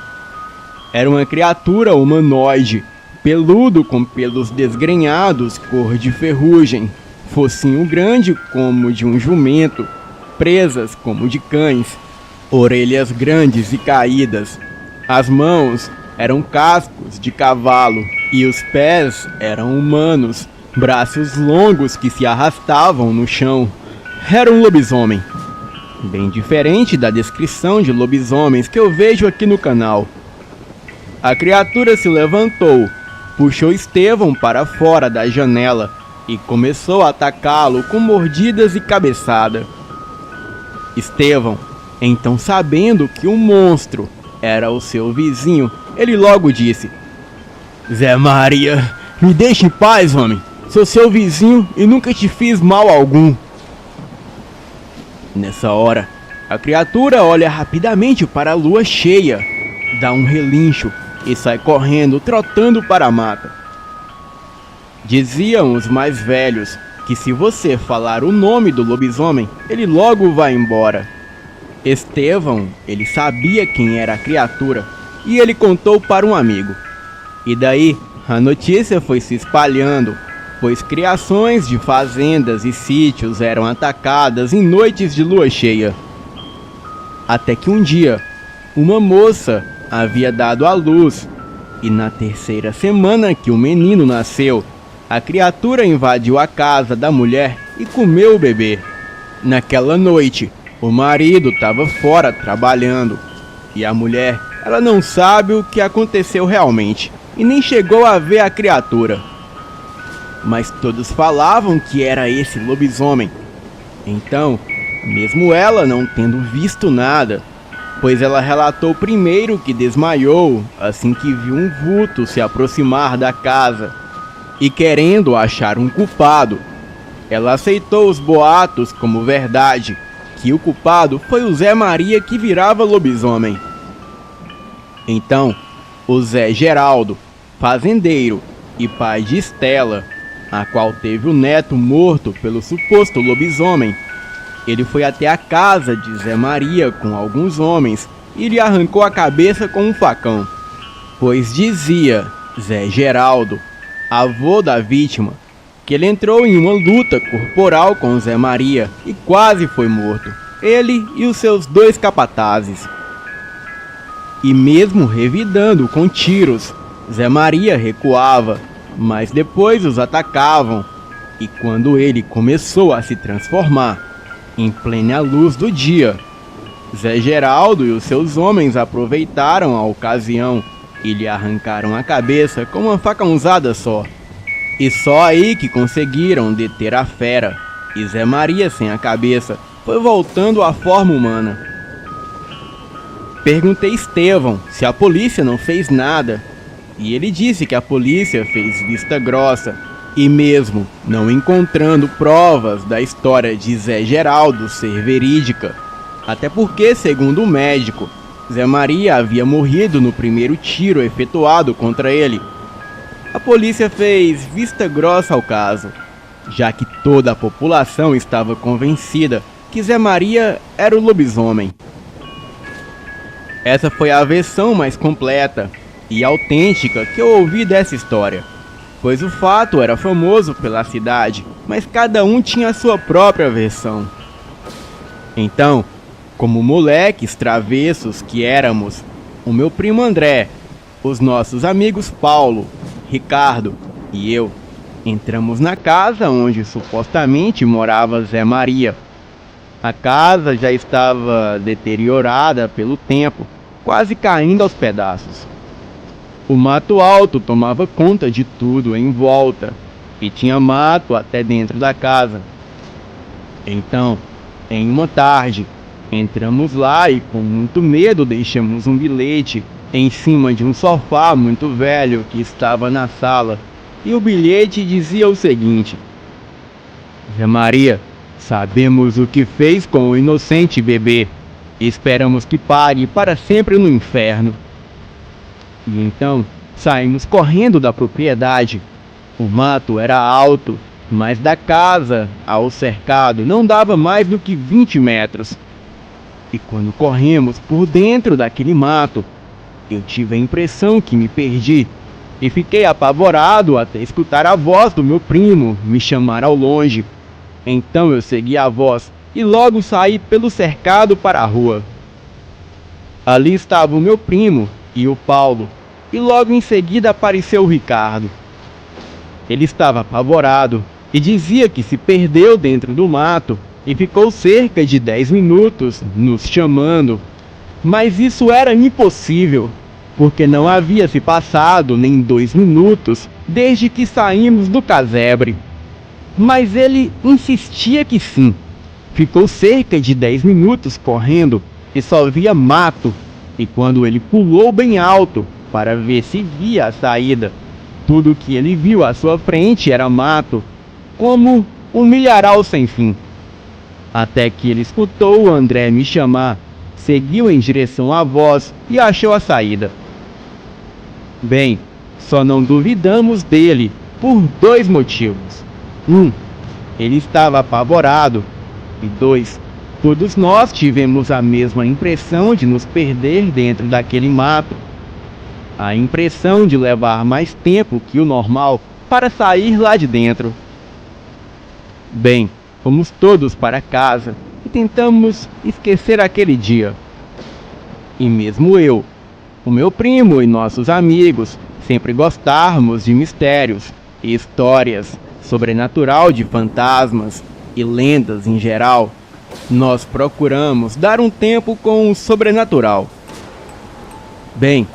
Speaker 1: Era uma criatura humanoide, peludo com pelos desgrenhados, cor de ferrugem, focinho grande como de um jumento, presas como de cães, orelhas grandes e caídas. As mãos eram cascos de cavalo e os pés eram humanos, braços longos que se arrastavam no chão. Era um lobisomem, bem diferente da descrição de lobisomens que eu vejo aqui no canal. A criatura se levantou, puxou Estevão para fora da janela e começou a atacá-lo com mordidas e cabeçada. Estevão, então, sabendo que o monstro era o seu vizinho, ele logo disse: "Zé Maria, me deixe em paz, homem. Sou seu vizinho e nunca te fiz mal algum." Nessa hora, a criatura olha rapidamente para a lua cheia, dá um relincho e sai correndo, trotando para a mata. Diziam os mais velhos que se você falar o nome do lobisomem, ele logo vai embora. Estevão, ele sabia quem era a criatura e ele contou para um amigo. E daí, a notícia foi se espalhando, pois criações de fazendas e sítios eram atacadas em noites de lua cheia. Até que um dia, uma moça havia dado à luz, e na terceira semana que o menino nasceu, a criatura invadiu a casa da mulher e comeu o bebê. Naquela noite, O marido estava fora trabalhando e a mulher, ela não sabe o que aconteceu realmente e nem chegou a ver a criatura. Mas todos falavam que era esse lobisomem. Então, mesmo ela não tendo visto nada, pois ela relatou primeiro que desmaiou assim que viu um vulto se aproximar da casa e querendo achar um culpado, ela aceitou os boatos como verdade, que o culpado foi o Zé Maria que virava lobisomem. Então, o Zé Geraldo, fazendeiro e pai de Estela, a qual teve o neto morto pelo suposto lobisomem, ele foi até a casa de Zé Maria com alguns homens e lhe arrancou a cabeça com um facão. Pois dizia Zé Geraldo, avô da vítima, que ele entrou em uma luta corporal com Zé Maria e quase foi morto, ele e os seus 2 capatazes. E mesmo revidando com tiros, Zé Maria recuava, mas depois os atacavam, e quando ele começou a se transformar, em plena luz do dia, Zé Geraldo e os seus homens aproveitaram a ocasião e lhe arrancaram a cabeça com uma facãozada só. E só aí que conseguiram deter a fera, e Zé Maria sem a cabeça foi voltando à forma humana. Perguntei Estevão se a polícia não fez nada, e ele disse que a polícia fez vista grossa, e mesmo não encontrando provas da história de Zé Geraldo ser verídica, até porque, segundo o médico, Zé Maria havia morrido no primeiro tiro efetuado contra ele, a polícia fez vista grossa ao caso, já que toda a população estava convencida que Zé Maria era o lobisomem. Essa foi a versão mais completa e autêntica que eu ouvi dessa história, pois o fato era famoso pela cidade, mas cada um tinha a sua própria versão. Então, como moleques travessos que éramos, o meu primo André, os nossos amigos Paulo, Ricardo e eu, entramos na casa onde supostamente morava Zé Maria. A casa já estava deteriorada pelo tempo, quase caindo aos pedaços. O mato alto tomava conta de tudo em volta, e tinha mato até dentro da casa. Então, em uma tarde, entramos lá e com muito medo deixamos um bilhete em cima de um sofá muito velho que estava na sala, e o bilhete dizia o seguinte: Zé Maria, sabemos o que fez com o inocente bebê, e esperamos que pare para sempre no inferno. E então saímos correndo da propriedade. O mato era alto, mas da casa ao cercado não dava mais do que 20 metros. E quando corremos por dentro daquele mato, eu tive a impressão que me perdi e fiquei apavorado até escutar a voz do meu primo me chamar ao longe. Então eu segui a voz e logo saí pelo cercado para a rua. Ali estava o meu primo e o Paulo, e logo em seguida apareceu o Ricardo. Ele estava apavorado e dizia que se perdeu dentro do mato e ficou cerca de 10 minutos nos chamando. Mas isso era impossível, porque não havia se passado nem 2 minutos desde que saímos do casebre. Mas ele insistia que sim. Ficou cerca de 10 minutos correndo e só via mato, e quando ele pulou bem alto para ver se via a saída, tudo que ele viu à sua frente era mato, como um milharal sem fim. Até que ele escutou o André me chamar, seguiu em direção à voz e achou a saída. Bem, só não duvidamos dele por 2 motivos. 1, ele estava apavorado, e 2, todos nós tivemos a mesma impressão de nos perder dentro daquele mato. A impressão de levar mais tempo que o normal para sair lá de dentro. Bem, fomos todos para casa e tentamos esquecer aquele dia. E mesmo eu, o meu primo e nossos amigos sempre gostávamos de mistérios e histórias sobrenatural de fantasmas e lendas em geral, nós procuramos dar um tempo com o sobrenatural. Bem,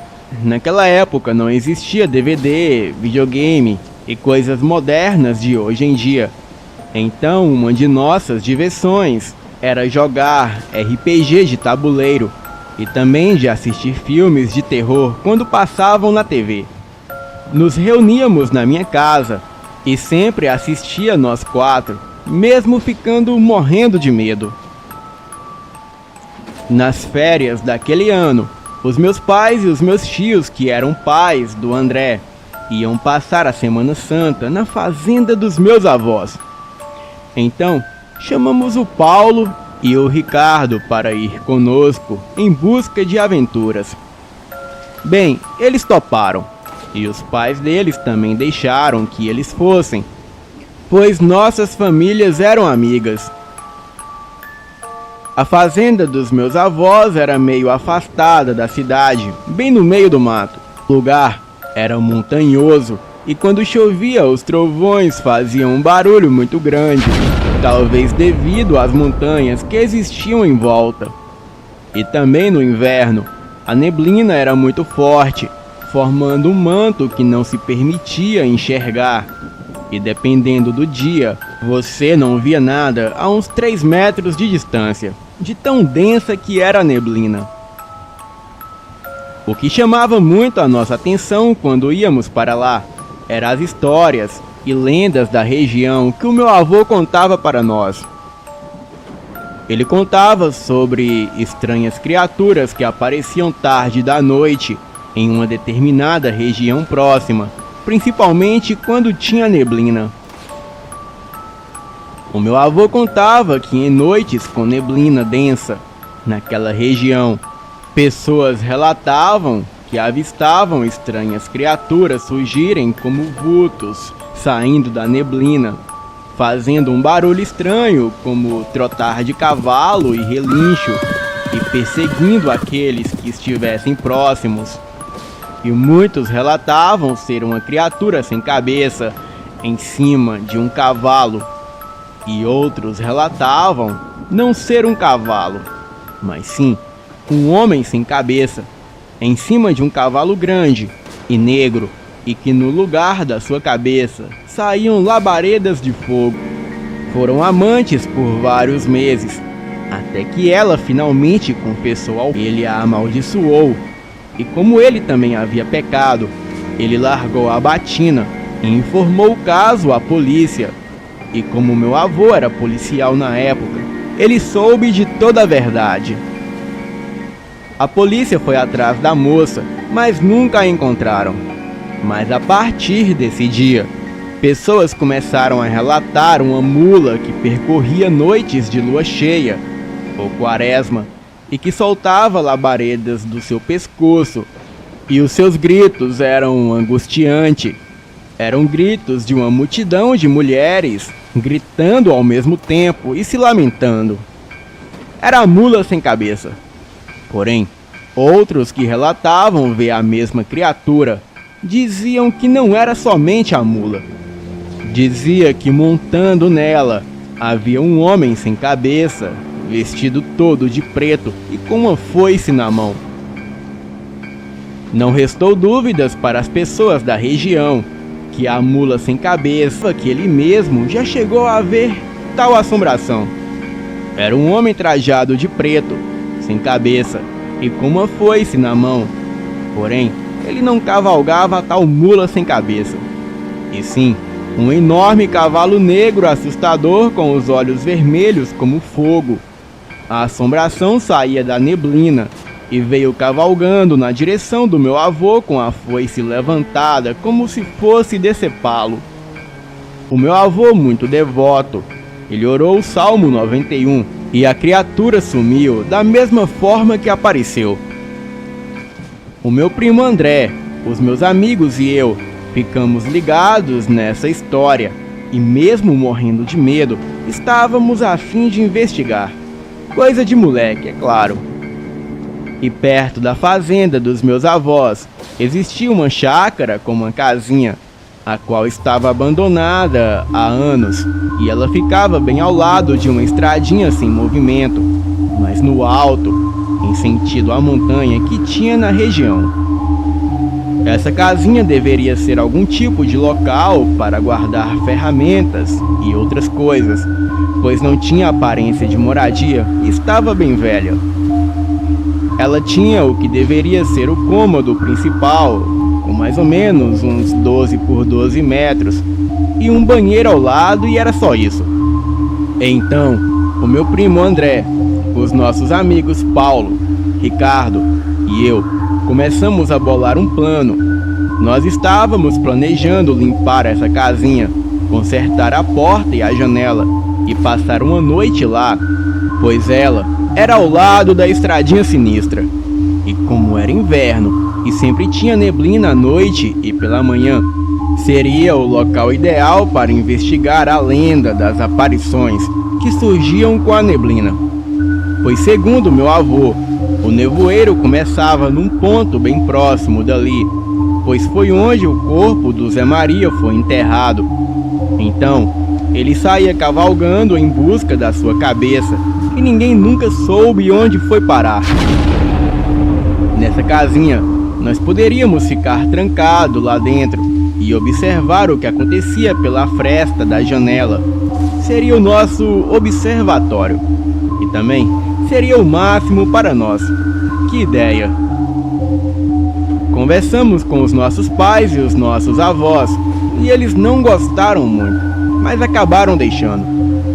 Speaker 1: naquela época não existia DVD, videogame e coisas modernas de hoje em dia. Então, uma de nossas diversões era jogar RPG de tabuleiro e também de assistir filmes de terror quando passavam na TV. Nos reuníamos na minha casa e sempre assistia nós quatro, mesmo ficando morrendo de medo. Nas férias daquele ano, os meus pais e os meus tios, que eram pais do André, iam passar a Semana Santa na fazenda dos meus avós. Então, chamamos o Paulo e o Ricardo para ir conosco em busca de aventuras. Bem, eles toparam, e os pais deles também deixaram que eles fossem, pois nossas famílias eram amigas. A fazenda dos meus avós era meio afastada da cidade, bem no meio do mato. O lugar era montanhoso e quando chovia os trovões faziam um barulho muito grande, talvez devido às montanhas que existiam em volta. E também no inverno, a neblina era muito forte, formando um manto que não se permitia enxergar. E dependendo do dia, você não via nada a uns 3 metros de distância, de tão densa que era a neblina. O que chamava muito a nossa atenção quando íamos para lá eram as histórias e lendas da região que o meu avô contava para nós. Ele contava sobre estranhas criaturas que apareciam tarde da noite em uma determinada região próxima, principalmente quando tinha neblina. O meu avô contava que em noites com neblina densa, naquela região, pessoas relatavam que avistavam estranhas criaturas surgirem como vultos, saindo da neblina, fazendo um barulho estranho como trotar de cavalo e relincho, e perseguindo aqueles que estivessem próximos. E muitos relatavam ser uma criatura sem cabeça em cima de um cavalo, e outros relatavam não ser um cavalo, mas sim um homem sem cabeça, em cima de um cavalo grande e negro, e que no lugar da sua cabeça saíam labaredas de fogo. Foram amantes por vários meses, até que ela finalmente confessou ao ele a amaldiçoou, e como ele também havia pecado, ele largou a batina e informou o caso à polícia. E como meu avô era policial na época, ele soube de toda a verdade. A polícia foi atrás da moça, mas nunca a encontraram. Mas a partir desse dia, pessoas começaram a relatar uma mula que percorria noites de lua cheia, ou quaresma, e que soltava labaredas do seu pescoço, e os seus gritos eram angustiantes. Eram gritos de uma multidão de mulheres, gritando ao mesmo tempo e se lamentando. Era a mula sem cabeça. Porém, outros que relatavam ver a mesma criatura diziam que não era somente a mula. Dizia que montando nela havia um homem sem cabeça, vestido todo de preto e com uma foice na mão. Não restou dúvidas para as pessoas da região que a mula sem cabeça, que ele mesmo já chegou a ver tal assombração. Era um homem trajado de preto, sem cabeça e com uma foice na mão. Porém, ele não cavalgava a tal mula sem cabeça, e sim um enorme cavalo negro assustador com os olhos vermelhos como fogo. A assombração saía da neblina e veio cavalgando na direção do meu avô com a foice levantada como se fosse decepá-lo. O meu avô, muito devoto, ele orou o Salmo 91 e a criatura sumiu da mesma forma que apareceu. O meu primo André, os meus amigos e eu ficamos ligados nessa história e mesmo morrendo de medo, estávamos a fim de investigar. Coisa de moleque, é claro. E perto da fazenda dos meus avós existia uma chácara com uma casinha, a qual estava abandonada há anos, e ela ficava bem ao lado de uma estradinha sem movimento, mas no alto, em sentido à montanha que tinha na região. Essa casinha deveria ser algum tipo de local para guardar ferramentas e outras coisas, pois não tinha aparência de moradia e estava bem velha. Ela tinha o que deveria ser o cômodo principal, com mais ou menos uns 12 por 12 metros, e um banheiro ao lado, e era só isso. Então, o meu primo André, os nossos amigos Paulo, Ricardo e eu começamos a bolar um plano. Nós estávamos planejando limpar essa casinha, consertar a porta e a janela e passar uma noite lá, pois ela era ao lado da estradinha sinistra. E como era inverno e sempre tinha neblina à noite e pela manhã, seria o local ideal para investigar a lenda das aparições que surgiam com a neblina. Pois segundo meu avô, o nevoeiro começava num ponto bem próximo dali, pois foi onde o corpo do Zé Maria foi enterrado. Então, ele saía cavalgando em busca da sua cabeça, e ninguém nunca soube onde foi parar. Nessa casinha, nós poderíamos ficar trancados lá dentro e observar o que acontecia pela fresta da janela. Seria o nosso observatório. E também seria o máximo para nós. Que ideia! Conversamos com os nossos pais e os nossos avós, e eles não gostaram muito, mas acabaram deixando,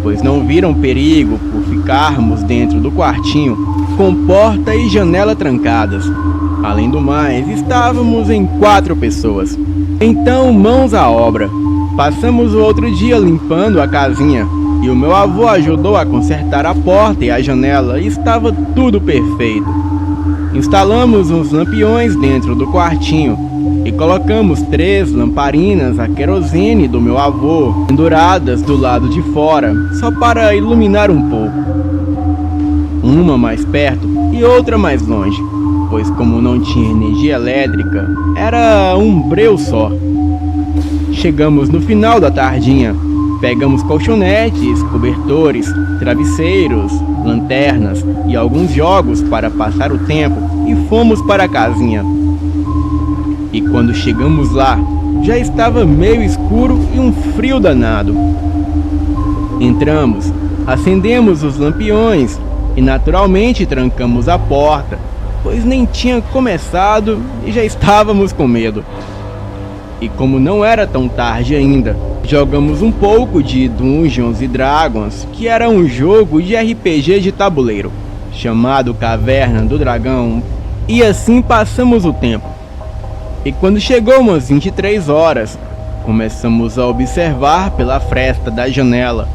Speaker 1: pois não viram perigo por ficarmos dentro do quartinho, com porta e janela trancadas. Além do mais, estávamos em 4 pessoas. Então, mãos à obra. Passamos o outro dia limpando a casinha, e o meu avô ajudou a consertar a porta e a janela, e estava tudo perfeito. Instalamos uns lampiões dentro do quartinho e colocamos 3 lamparinas a querosene do meu avô penduradas do lado de fora, só para iluminar um pouco. Uma mais perto e outra mais longe, pois como não tinha energia elétrica, era um breu só. Chegamos no final da tardinha. Pegamos colchonetes, cobertores, travesseiros, lanternas e alguns jogos para passar o tempo e fomos para a casinha. E quando chegamos lá, já estava meio escuro e um frio danado. Entramos, acendemos os lampiões e naturalmente trancamos a porta, pois nem tinha começado e já estávamos com medo. E como não era tão tarde ainda, jogamos um pouco de Dungeons & Dragons, que era um jogo de RPG de tabuleiro, chamado Caverna do Dragão, e assim passamos o tempo. E quando chegou umas 23 horas, começamos a observar pela fresta da janela,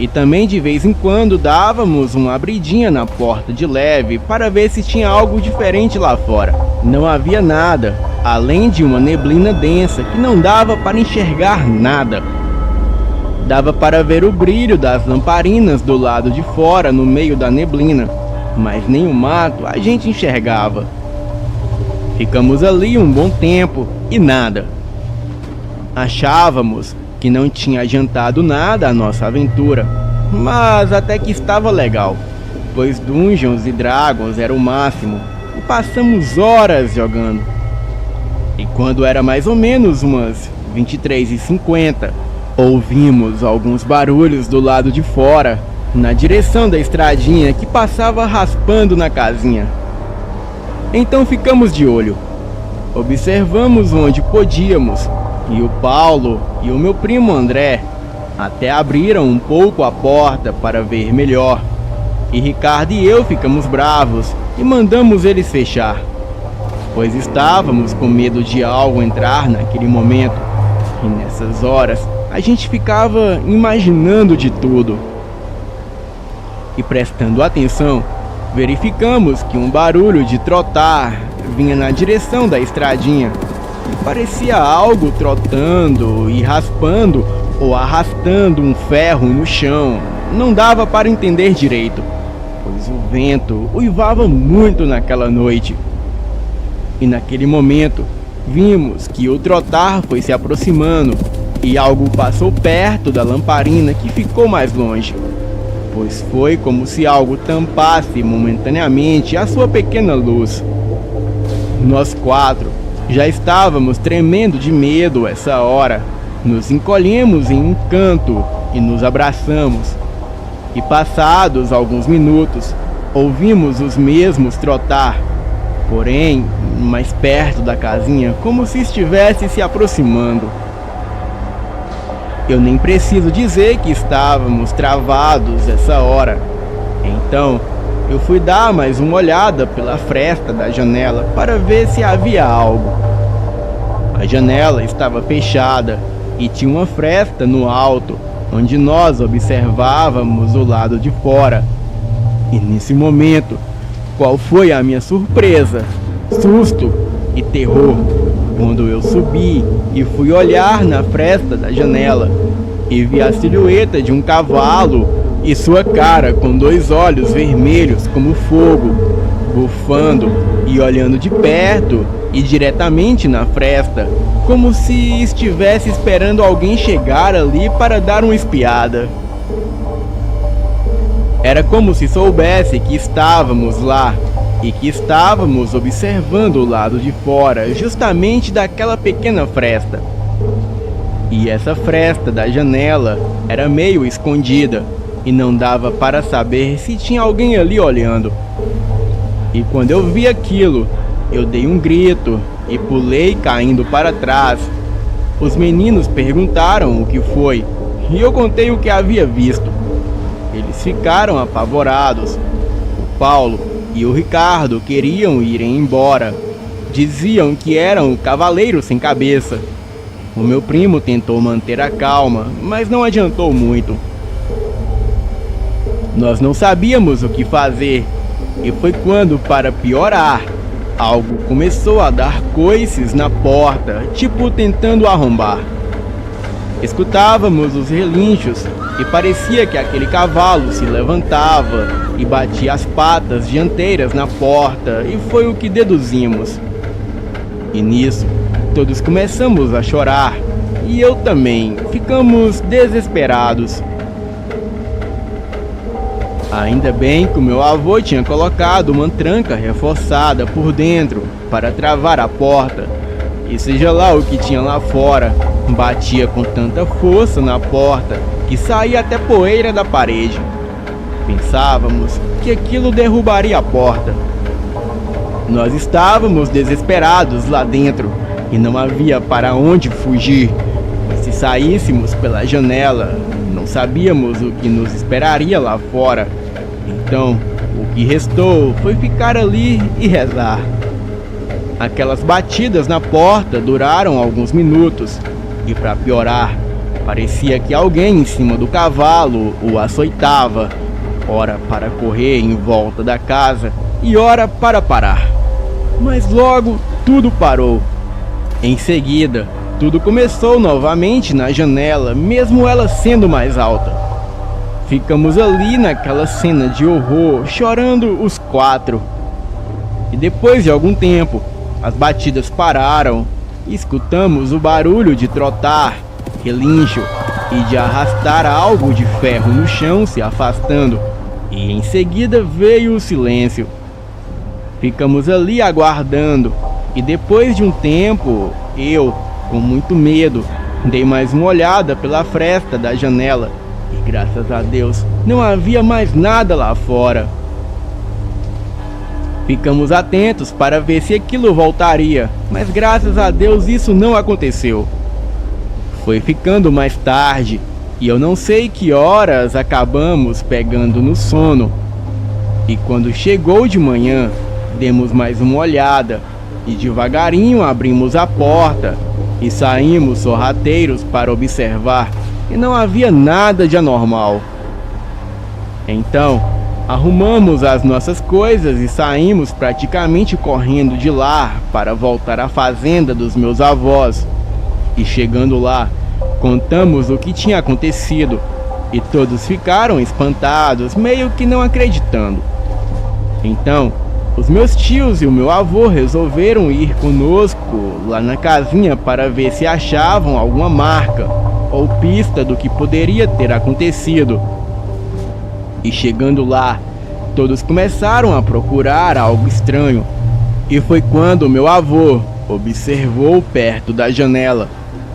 Speaker 1: e também de vez em quando dávamos uma abridinha na porta de leve para ver se tinha algo diferente lá fora. Não havia nada, além de uma neblina densa que não dava para enxergar nada. Dava para ver o brilho das lamparinas do lado de fora no meio da neblina, mas nem o mato a gente enxergava. Ficamos ali um bom tempo e nada. Achávamos que não tinha adiantado nada a nossa aventura, mas até que estava legal, pois Dungeons & Dragons era o máximo e passamos horas jogando. E quando era mais ou menos umas 23h50, ouvimos alguns barulhos do lado de fora, na direção da estradinha que passava raspando na casinha. Então ficamos de olho. Observamos onde podíamos, e o Paulo e o meu primo André até abriram um pouco a porta para ver melhor. E Ricardo e eu ficamos bravos e mandamos eles fechar, pois estávamos com medo de algo entrar naquele momento. E nessas horas a gente ficava imaginando de tudo. E prestando atenção, verificamos que um barulho de trotar vinha na direção da estradinha. E parecia algo trotando e raspando ou arrastando um ferro no chão. Não dava para entender direito, pois o vento uivava muito naquela noite. E naquele momento, vimos que o trotar foi se aproximando e algo passou perto da lamparina que ficou mais longe, pois foi como se algo tampasse momentaneamente a sua pequena luz. Nós 4 já estávamos tremendo de medo essa hora. Nos encolhemos em um canto e nos abraçamos. E passados alguns minutos, ouvimos os mesmos trotar, porém mais perto da casinha, como se estivesse se aproximando. Eu nem preciso dizer que estávamos travados essa hora. Então, eu fui dar mais uma olhada pela fresta da janela para ver se havia algo. A janela estava fechada e tinha uma fresta no alto, onde nós observávamos o lado de fora. E nesse momento, qual foi a minha surpresa, susto e terror, quando eu subi e fui olhar na fresta da janela e vi a silhueta de um cavalo e sua cara com 2 olhos vermelhos como fogo, bufando e olhando de perto e diretamente na fresta, como se estivesse esperando alguém chegar ali para dar uma espiada. Era como se soubesse que estávamos lá e que estávamos observando o lado de fora, justamente daquela pequena fresta. E essa fresta da janela era meio escondida e não dava para saber se tinha alguém ali olhando. E quando eu vi aquilo, eu dei um grito e pulei caindo para trás. Os meninos perguntaram o que foi e eu contei o que havia visto. Eles ficaram apavorados. O Paulo e o Ricardo queriam ir embora. Diziam que eram cavaleiros sem cabeça. O meu primo tentou manter a calma, mas não adiantou muito. Nós não sabíamos o que fazer, e foi quando, para piorar, algo começou a dar coices na porta, tipo tentando arrombar. Escutávamos os relinchos e parecia que aquele cavalo se levantava e batia as patas dianteiras na porta, e foi o que deduzimos. E nisso, todos começamos a chorar, e eu também. Ficamos desesperados. Ainda bem que o meu avô tinha colocado uma tranca reforçada por dentro para travar a porta, e seja lá o que tinha lá fora, batia com tanta força na porta que saía até poeira da parede. Pensávamos que aquilo derrubaria a porta. Nós estávamos desesperados lá dentro e não havia para onde fugir. Se saíssemos pela janela, não sabíamos o que nos esperaria lá fora. Então, o que restou foi ficar ali e rezar. Aquelas batidas na porta duraram alguns minutos e, para piorar, parecia que alguém em cima do cavalo o açoitava, ora para correr em volta da casa e ora para parar. Mas logo tudo parou. Em seguida, tudo começou novamente na janela, mesmo ela sendo mais alta. Ficamos ali naquela cena de horror, chorando os 4. E depois de algum tempo, as batidas pararam e escutamos o barulho de trotar, relincho e de arrastar algo de ferro no chão se afastando. E em seguida veio o silêncio. Ficamos ali aguardando e depois de um tempo, eu, com muito medo, dei mais uma olhada pela fresta da janela e, graças a Deus, não havia mais nada lá fora. Ficamos atentos para ver se aquilo voltaria, mas graças a Deus isso não aconteceu. Foi ficando mais tarde e eu não sei que horas acabamos pegando no sono. E quando chegou de manhã, demos mais uma olhada e devagarinho abrimos a porta e saímos sorrateiros para observar e não havia nada de anormal. Então, arrumamos as nossas coisas e saímos praticamente correndo de lá para voltar à fazenda dos meus avós. E chegando lá, contamos o que tinha acontecido e todos ficaram espantados, meio que não acreditando. Então, Os meus tios e o meu avô resolveram ir conosco lá na casinha para ver se achavam alguma marca ou pista do que poderia ter acontecido. E chegando lá, todos começaram a procurar algo estranho. E foi quando meu avô observou perto da janela,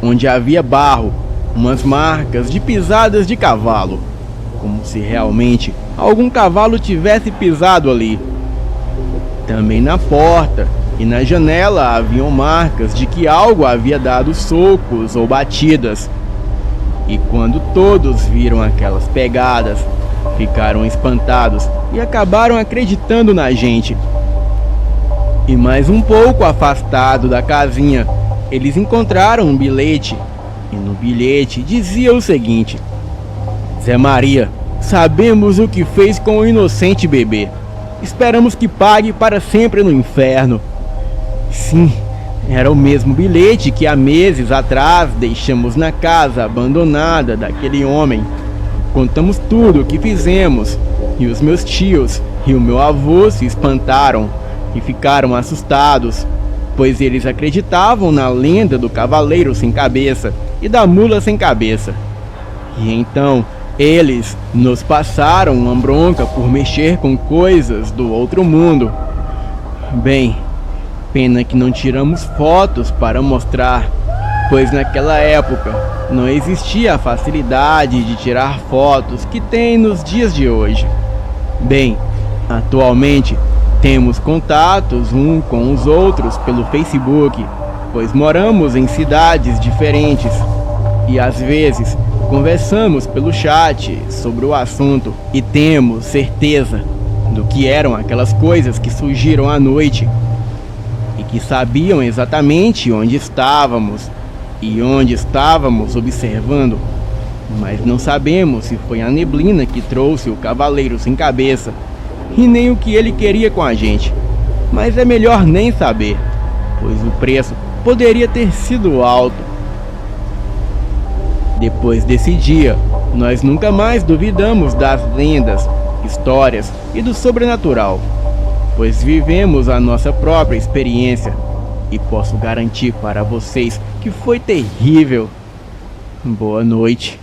Speaker 1: onde havia barro, umas marcas de pisadas de cavalo, como se realmente algum cavalo tivesse pisado ali. Também na porta e na janela haviam marcas de que algo havia dado socos ou batidas. E quando todos viram aquelas pegadas, ficaram espantados e acabaram acreditando na gente. E mais um pouco afastado da casinha, eles encontraram um bilhete. E no bilhete dizia o seguinte: Zé Maria, sabemos o que fez com o inocente bebê. Esperamos que pague para sempre no inferno. Sim, era o mesmo bilhete que há meses atrás deixamos na casa abandonada daquele homem. Contamos tudo o que fizemos, e os meus tios e o meu avô se espantaram e ficaram assustados, pois eles acreditavam na lenda do cavaleiro sem cabeça e da mula sem cabeça. E então eles nos passaram uma bronca por mexer com coisas do outro mundo. Bem, pena que não tiramos fotos para mostrar, pois naquela época não existia a facilidade de tirar fotos que tem nos dias de hoje. Bem, atualmente temos contatos um com os outros pelo Facebook, pois moramos em cidades diferentes e às vezes conversamos pelo chat sobre o assunto e temos certeza do que eram aquelas coisas que surgiram à noite e que sabiam exatamente onde estávamos e onde estávamos observando, mas não sabemos se foi a neblina que trouxe o cavaleiro sem cabeça e nem o que ele queria com a gente. Mas é melhor nem saber, pois o preço poderia ter sido alto. Depois desse dia, nós nunca mais duvidamos das lendas, histórias e do sobrenatural, pois vivemos a nossa própria experiência e posso garantir para vocês que foi terrível. Boa noite.